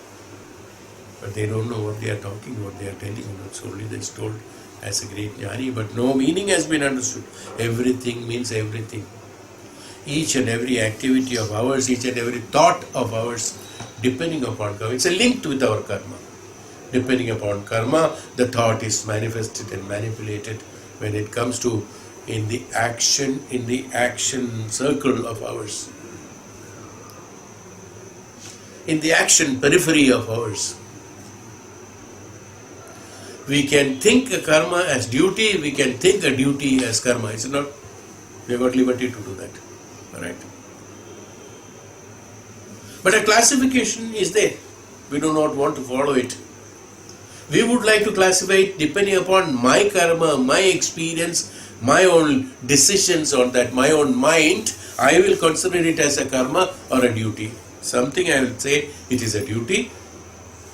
But they don't know what they are talking, what they are telling. It's only that's told as a great jnani, but no meaning has been understood. Everything means everything. Each and every activity of ours, each and every thought of ours, depending upon karma, it's a linked with our karma. Depending upon karma, the thought is manifested and manipulated when it comes to in the action circle of ours, in the action periphery of ours. We can think a karma as duty, we can think a duty as karma. Is it not? We have got liberty to do that. Alright. But a classification is there. We do not want to follow it. We would like to classify it depending upon my karma, my experience, my own decisions on that, my own mind. I will consider it as a karma or a duty. Something I will say it is a duty.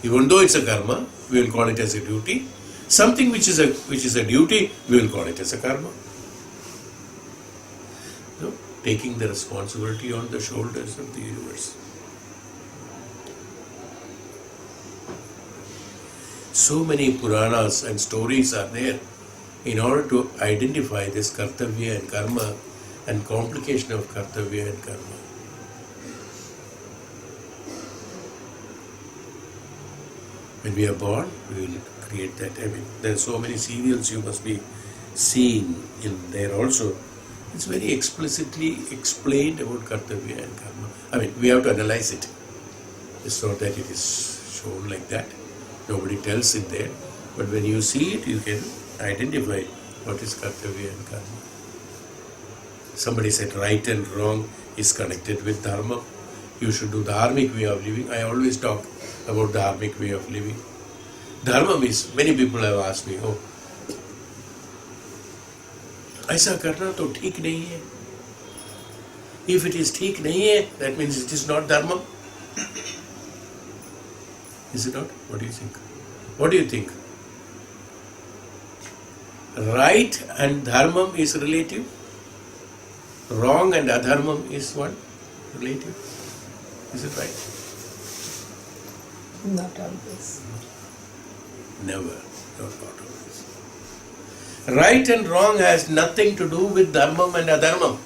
Even though it's a karma, we will call it as a duty. Something which is a duty, we will call it as a karma. So, taking the responsibility on the shoulders of the universe. So many Puranas and stories are there in order to identify this kartavya and karma and complication of kartavya and karma. When we are born, we will create that. I mean, there are so many serials you must be seen in there also. It's very explicitly explained about kartavya and karma. I mean, we have to analyze it. It's not that it is shown like that. Nobody tells it there. But when you see it, you can identify what is kartavya and karma. Somebody said right and wrong is connected with dharma. You should do dharmic way of living. I always talk about dharmic way of living. Dharma means, many people have asked me, oh, ऐसा करना तो ठीक नहीं है. If it is ठीक नहीं है, that means it is not dharma. Is it not? What do you think? What do you think? Right and dharmam is relative. Wrong and adharmam is what? Relative. Is it right? Not always. Never. Not always. Right and wrong has nothing to do with dharmam and adharmam.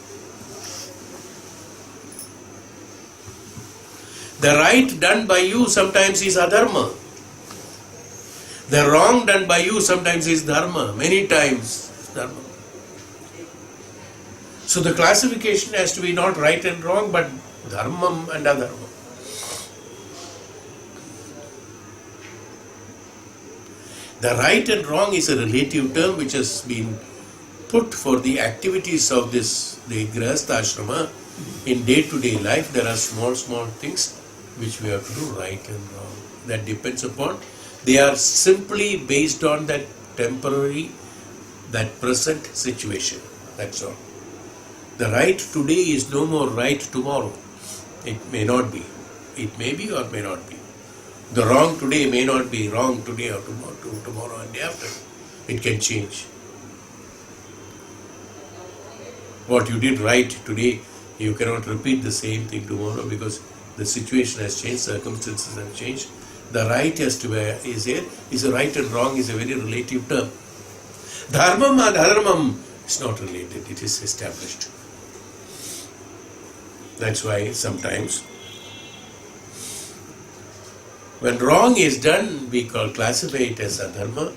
The right done by you sometimes is adharma. The wrong done by you sometimes is dharma. Many times dharma. So the classification has to be not right and wrong, but dharmam and adharma. The right and wrong is a relative term which has been put for the activities of the Grihastha Ashrama. In day-to-day life, there are small things which we have to do right and wrong. That depends upon, they are simply based on that temporary, that present situation. That's all. The right today is no more right tomorrow. It may not be. It may be or may not be. The wrong today may not be wrong today or tomorrow and day after. It can change. What you did right today, you cannot repeat the same thing tomorrow because the situation has changed, circumstances have changed. The right has to be, is a right and wrong is a very relative term. Dharmam adharmam is not related, it is established. That's why sometimes when wrong is done, we classify it as adharma.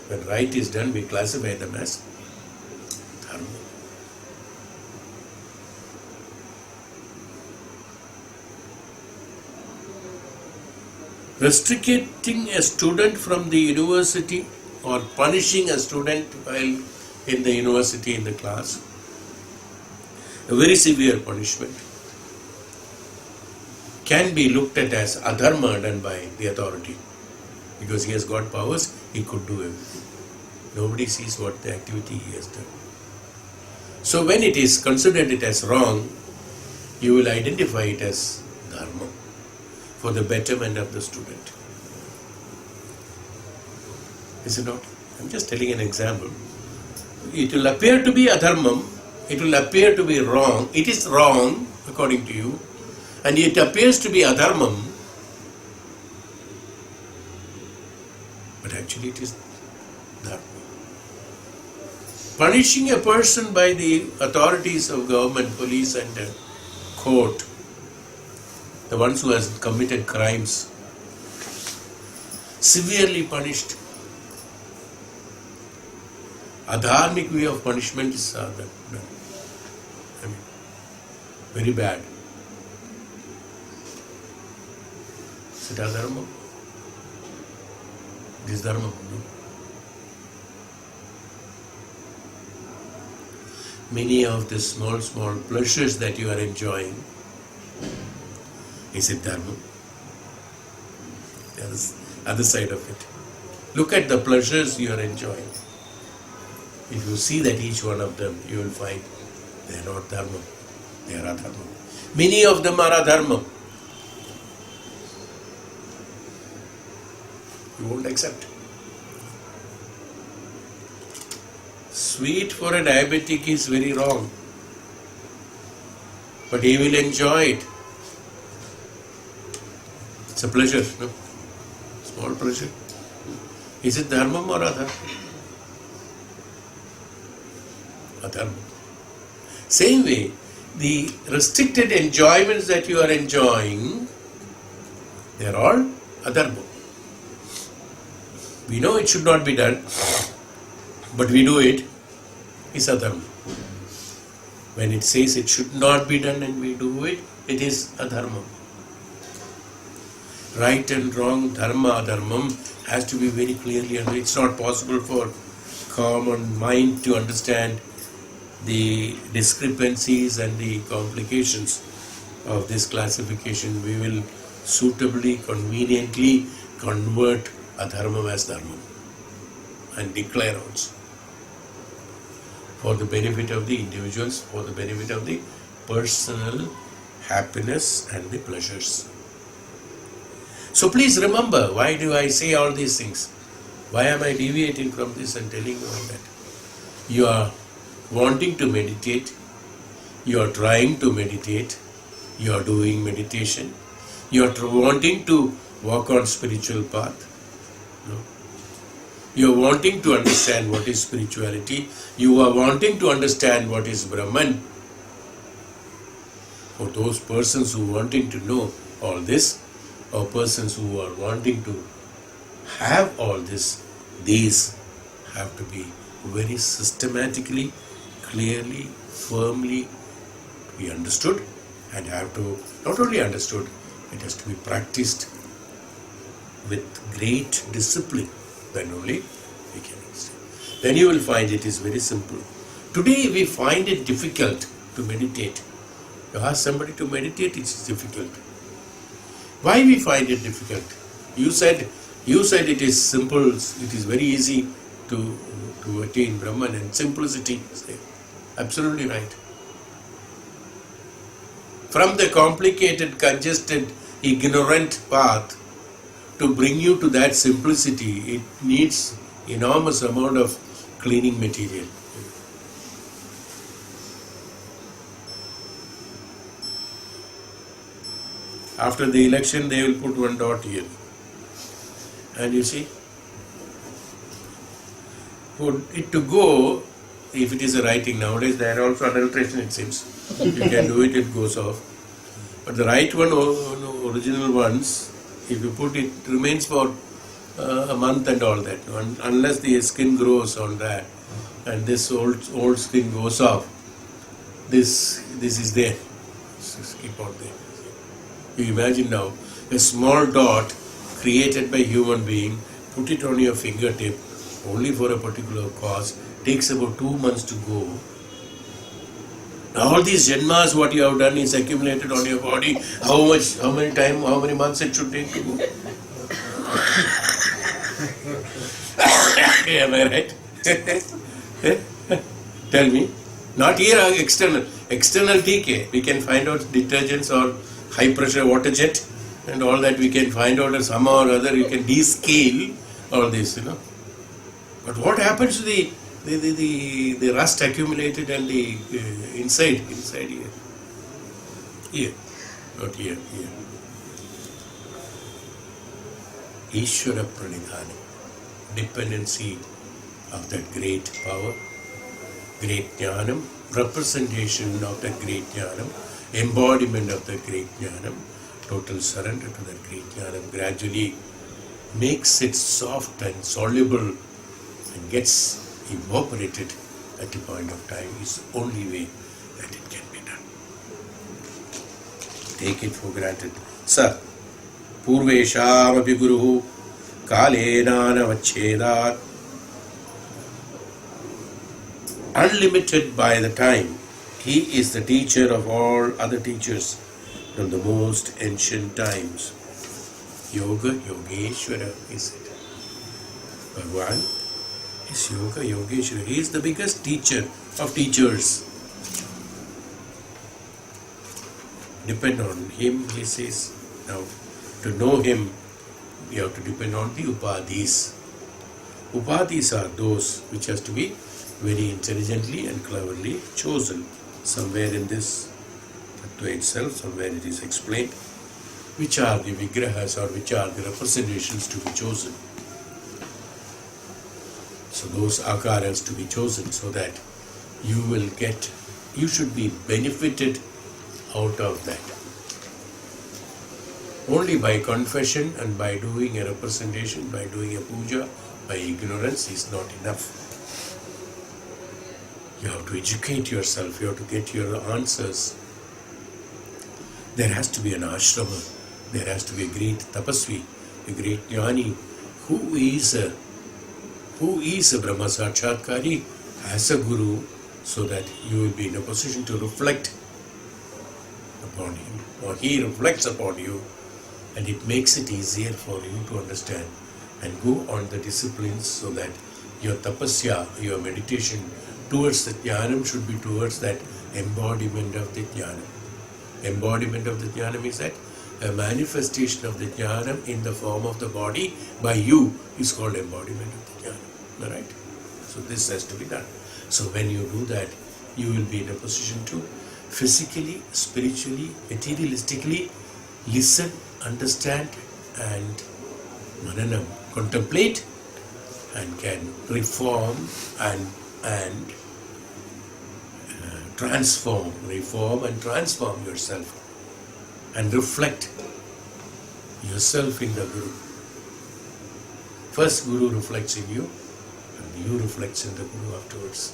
When right is done, we classify them as dharma. Restricting a student from the university or punishing a student while in the university in the class, a very severe punishment, can be looked at as adharma done by the authority. Because he has got powers, he could do everything. Nobody sees what the activity he has done. So when it is considered it as wrong, you will identify it as dharma for the betterment of the student. Is it not? I'm just telling an example. It will appear to be adharmam, it will appear to be wrong, it is wrong according to you, and it appears to be adharmam, but actually it is dharma. Punishing a person by the authorities of government, police and court, the ones who has committed crimes, severely punished. Adharmic way of punishment is very bad. Is it adharma? It is dharma. No? Many of the small pleasures that you are enjoying, is it dharma? The other side of it. Look at the pleasures you are enjoying. If you see that each one of them, you will find they are not dharma, they are adharma. Many of them are adharma. You won't accept. Sweet for a diabetic is very wrong, but he will enjoy it. It's a pleasure, no? Small pleasure. Is it dharma or adharma? Adharma. Same way, the restricted enjoyments that you are enjoying, they are all adharma. We know it should not be done, but we do it, is adharma. When it says it should not be done and we do it, it is adharma. Right and wrong, dharma, adharmam has to be very clearly understood. It's not possible for common mind to understand the discrepancies and the complications of this classification. We will suitably, conveniently convert adharma as dharma and declare also for the benefit of the individuals, for the benefit of the personal happiness and the pleasures. So please remember, why do I say all these things? Why am I deviating from this and telling you all that? You are wanting to meditate, you are trying to meditate, you are doing meditation, you are wanting to walk on spiritual path. No. You are wanting to understand what is spirituality, you are wanting to understand what is Brahman. For those persons who are wanting to know all this, or persons who are wanting to have all this, these have to be very systematically, clearly, firmly be understood, and have to not only understood, it has to be practiced with great discipline. Then only we can understand. Then you will find it is very simple. Today we find it difficult to meditate. You ask somebody to meditate, it's difficult. Why we find it difficult? You said it is simple, it is very easy to attain Brahman, and simplicity is there. Absolutely right. From the complicated, congested, ignorant path to bring you to that simplicity, it needs enormous amount of cleaning material. After the election, they will put one dot here. And you see, for it to go, if it is a writing nowadays, there are also adulteration, it seems. You can do it, it goes off. But the right one, original ones, if you put it, remains for a month and all that. Unless the skin grows on that and this old skin goes off, this is there. Just keep out there. You imagine now, a small dot created by human being, put it on your fingertip only for a particular cause, takes about 2 months to go. Now all these janmas, what you have done is accumulated on your body. How many months it should take to go? Am I right? Tell me. Not here, external. External TK. We can find out detergents or high pressure water jet and all that we can find out, or somehow or other you can descale all this, But what happens to the rust accumulated and the inside here? Here, not here. Iswara pranidhanam, dependency of that great power, great Dhyanam, representation of that great Dhyanam, embodiment of the great Dhyanam, total surrender to that great Dhyanam gradually makes it soft and soluble and gets evaporated at a point of time is the only way that it can be done. Take it for granted. Sir, Purvesham api Guruhu Kalena Navachedar. Unlimited by the time, he is the teacher of all other teachers from the most ancient times. Yoga, Yogeshwara is it. Bhagwan is Yoga, Yogeshwara. He is the biggest teacher of teachers. Depend on him, he says. Now, to know him, you have to depend on the upadhis. Upadhis are those which has to be very intelligently and cleverly chosen. Somewhere in this tattva itself, somewhere it is explained, which are the vigrahas or which are the representations to be chosen. So those akaras to be chosen so that you should be benefited out of that. Only by confession and by doing a representation, by doing a puja, by ignorance is not enough. You have to educate yourself, you have to get your answers. There has to be an ashrama, there has to be a great tapasvi, a great jnani, who is a Brahma Sakshatkari as a guru, so that you will be in a position to reflect upon him, or he reflects upon you, and it makes it easier for you to understand and go on the disciplines, so that your tapasya, your meditation towards the Dhyanam should be towards that embodiment of the Dhyanam. Embodiment of the Dhyanam is that a manifestation of the Dhyanam in the form of the body by you is called embodiment of the Dhyanam. Alright? So this has to be done. So when you do that, you will be in a position to physically, spiritually, materialistically listen, understand and mananam, contemplate, and can reform and reform and transform yourself and reflect yourself in the Guru. First Guru reflects in you and you reflects in the Guru afterwards.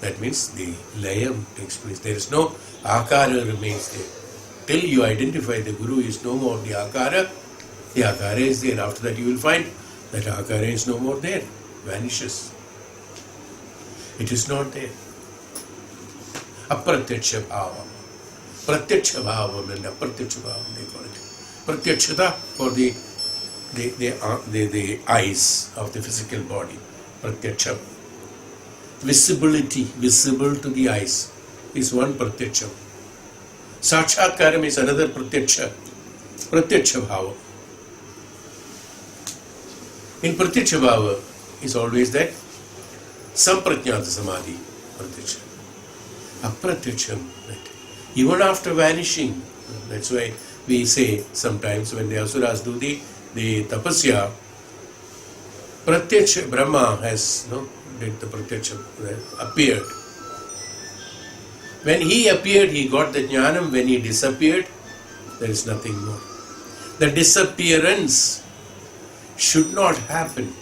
That means the layam takes place. There is no akara remains there. Till you identify the Guru is no more the akara is there. After that you will find That akara is no more there, vanishes. It is not there. Apratyaksha bhava. Pratyaksha bhava and apratyaksha bhava, they call it. Pratyakshata for the eyes of the physical body. Pratyaksha. Visibility, visible to the eyes, is one pratyaksha. Sakshatkaram is another pratyaksha. Pratyaksha bhava. In pratyaksha bhava is always that samprajnata samadhi pratyaksha. Apratyaksha, even after vanishing. That's why we say sometimes when the asuras do the tapasya, pratyaksha, Brahma has did the pratyaksha, appeared. When he appeared, he got the Dhyanam. When he disappeared, there is nothing more. The disappearance should not happen.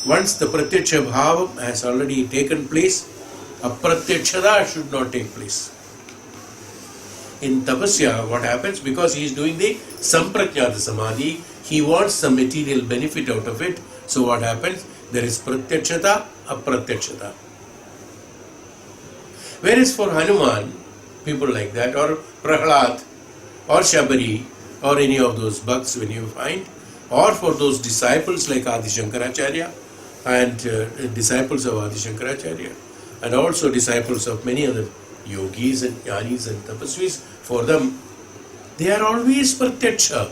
Once the pratyaksha bhava has already taken place, apratyaksha should not take place. In tapasya, what happens? Because he is doing the samprajnata samadhi, he wants some material benefit out of it. So what happens? There is pratyakshata, apratyakshata. Whereas for Hanuman, people like that, or Prahlad, or Shabari, or any of those bhakts when you find, or for those disciples like Adi Shankaracharya, and disciples of Adi Shankaracharya, and also disciples of many other yogis and jnanis and tapasvis, for them, they are always pratyaksha.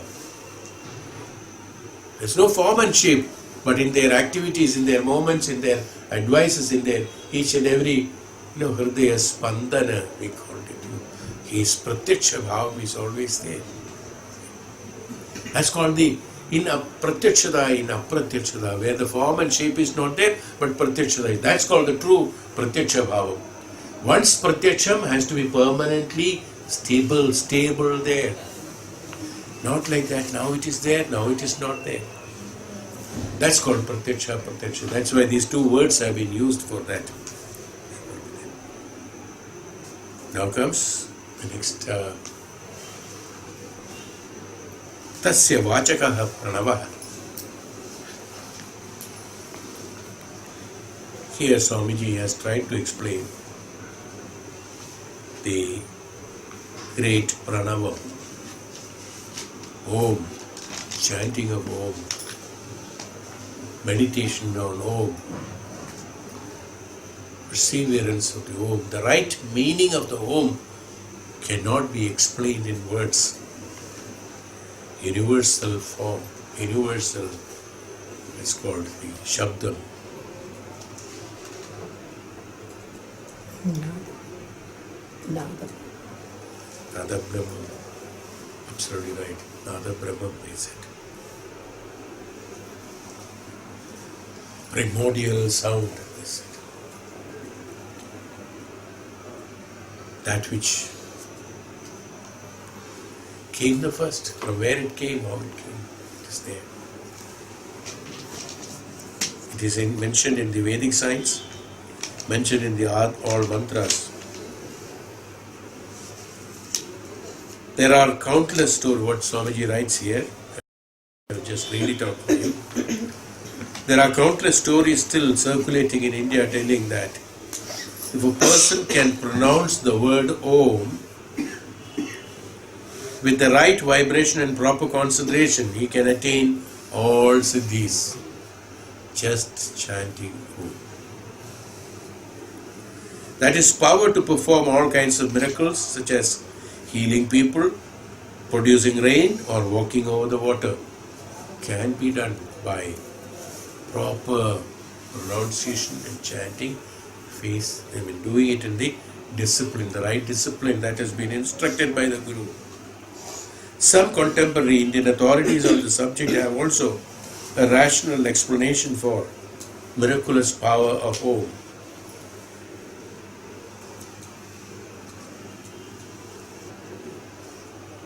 There is no form and shape, but in their activities, in their moments, in their advices, in their each and every hridaya spandana, we called it. His pratyaksha bhava is always there. That's called the in pratyakshata, in apratyakshata, where the form and shape is not there, but pratyakshata is. That's called the true pratyaksha bhava. Once pratyaksham has to be permanently stable there. Not like that, now it is there, now it is not there. That's called pratyaksha, pratyaksha. That's why these two words have been used for that. Now comes the next. Tasya vachakaha pranavaha. Here Swamiji has tried to explain the great pranava. Om, chanting of Om, meditation on Om, perseverance of the Om. The right meaning of the Om cannot be explained in words. Universal form, universal, it's called the Shabdam. Nada Brahman, absolutely right. Nada Brahman is it. Primordial sound is it. That which came the first, from where it came, how it came, it is there. It is mentioned in the Vedic science, mentioned in the all mantras. There are countless stories, what Swamiji writes here. I'll just read it out for you. There are countless stories still circulating in India telling that if a person can pronounce the word Om with the right vibration and proper concentration, he can attain all siddhis. Just chanting Om. That is power to perform all kinds of miracles, such as healing people, producing rain, or walking over the water, can be done by proper pronunciation and chanting. Doing it in the discipline, the right discipline that has been instructed by the Guru. Some contemporary Indian authorities on the subject have also a rational explanation for miraculous power of Om.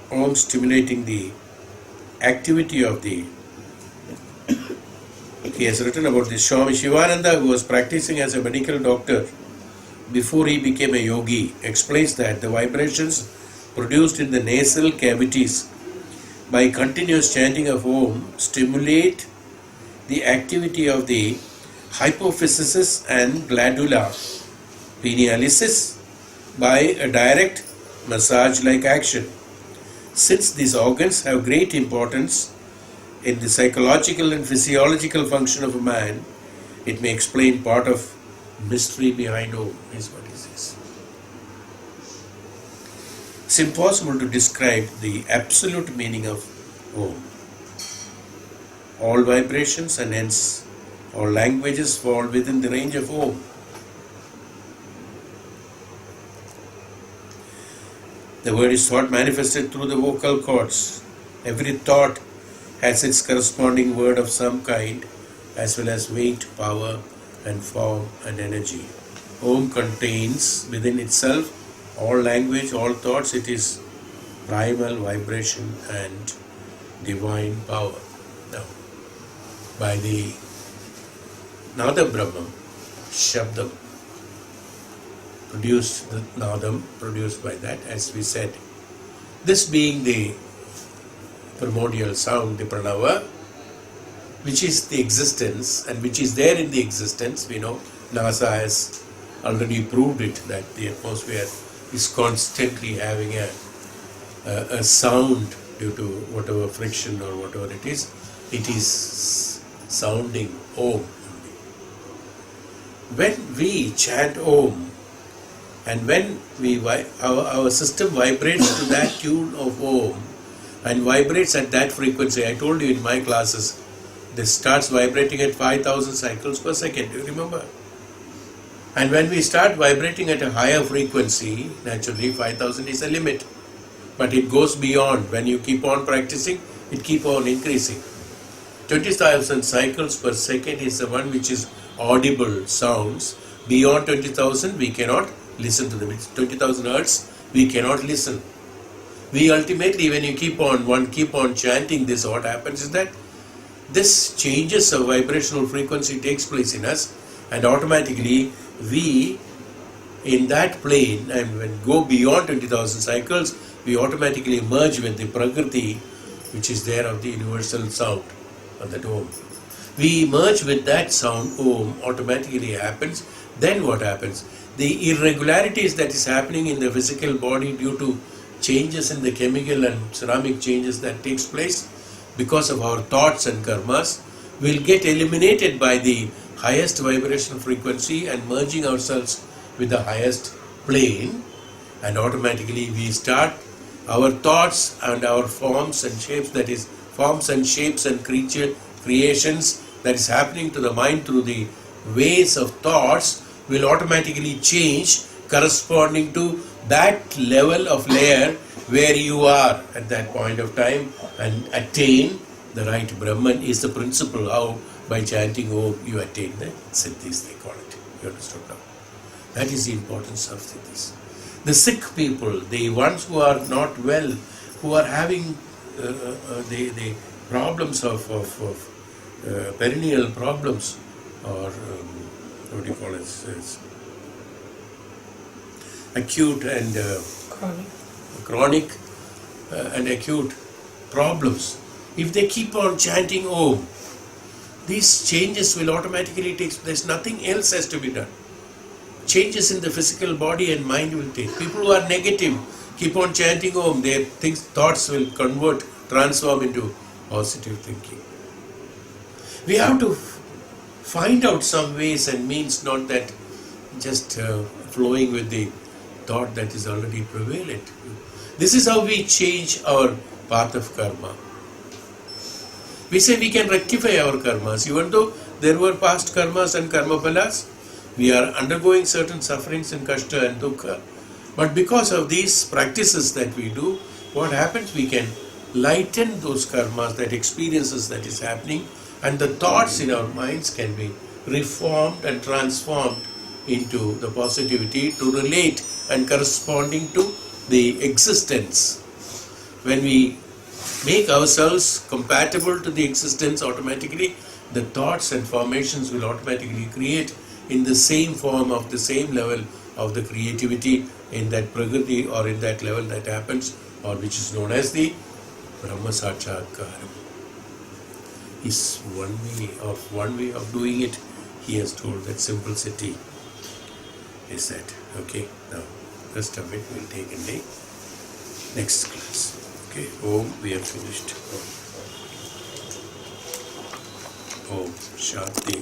Om stimulating the activity of the. He has written about this. Swami Shivananda, who was practicing as a medical doctor before he became a yogi, explains that the vibrations produced in the nasal cavities by continuous chanting of Om, stimulate the activity of the hypophysis and glandula pinealis by a direct massage-like action. Since these organs have great importance in the psychological and physiological function of a man, it may explain part of mystery behind Om, is what he says. It's impossible to describe the absolute meaning of Om. All vibrations and hence all languages fall within the range of Om. The word is thought manifested through the vocal cords. Every thought has its corresponding word of some kind, as well as weight, power, and form and energy. Om contains within itself all language, all thoughts. It is primal vibration and divine power. Now, by the Nada Brahman, Shabdam, produced the Nadam, produced by that, as we said. This being the primordial sound, the Pranava, which is the existence and which is there in the existence. We know NASA has already proved it, that the atmosphere is constantly having a sound due to whatever friction or whatever it is sounding Om. When we chant Om and when our system vibrates to that tune of Om and vibrates at that frequency, I told you in my classes, this starts vibrating at 5,000 cycles per second, do you remember? And when we start vibrating at a higher frequency, naturally 5,000 is a limit. But it goes beyond. When you keep on practicing, it keeps on increasing. 20,000 cycles per second is the one which is audible sounds. Beyond 20,000, we cannot listen to them. It's 20,000 hertz, we cannot listen. We ultimately, when you keep on chanting this, what happens is that this changes of vibrational frequency takes place in us, and automatically we, in that plane, and when go beyond 20,000 cycles, we automatically merge with the Prakriti, which is there of the universal sound of that Om. We merge with that sound, Om, automatically happens. Then what happens? The irregularities that is happening in the physical body due to changes in the chemical and ceramic changes that takes place because of our thoughts and karmas will get eliminated by the highest vibrational frequency and merging ourselves with the highest plane, and automatically we start our thoughts and our forms and shapes, that is forms and shapes and creations that is happening to the mind through the ways of thoughts will automatically change corresponding to that level of layer where you are at that point of time and attain the right Brahman is the principle how by chanting Om you attain the Siddhis, they call it. You understood now? That is the importance of Siddhis. The sick people, the ones who are not well, who are having the problems of perennial problems, or what do you call it? It's acute and chronic and acute problems. If they keep on chanting Om, these changes will automatically take place. Nothing else has to be done. Changes in the physical body and mind will take. People who are negative keep on chanting Om, their thoughts will transform into positive thinking. We have to find out some ways and means, not that just flowing with the thought that is already prevalent. This is how we change our path of karma. We say we can rectify our karmas, even though there were past karmas and karma phalas. We are undergoing certain sufferings and kashta and dukkha. But because of these practices that we do, what happens? We can lighten those karmas, that experiences that is happening, and the thoughts in our minds can be reformed and transformed into the positivity to relate and corresponding to the existence. When we make ourselves compatible to the existence, automatically the thoughts and formations will automatically create in the same form of the same level of the creativity in that prakriti or in that level that happens, or which is known as the Brahma Sakshatkaram is one way of doing it. He has told that simplicity is that. Okay, now rest of it we'll take in the next class. Okay, Om, we are finished. Om Shanti.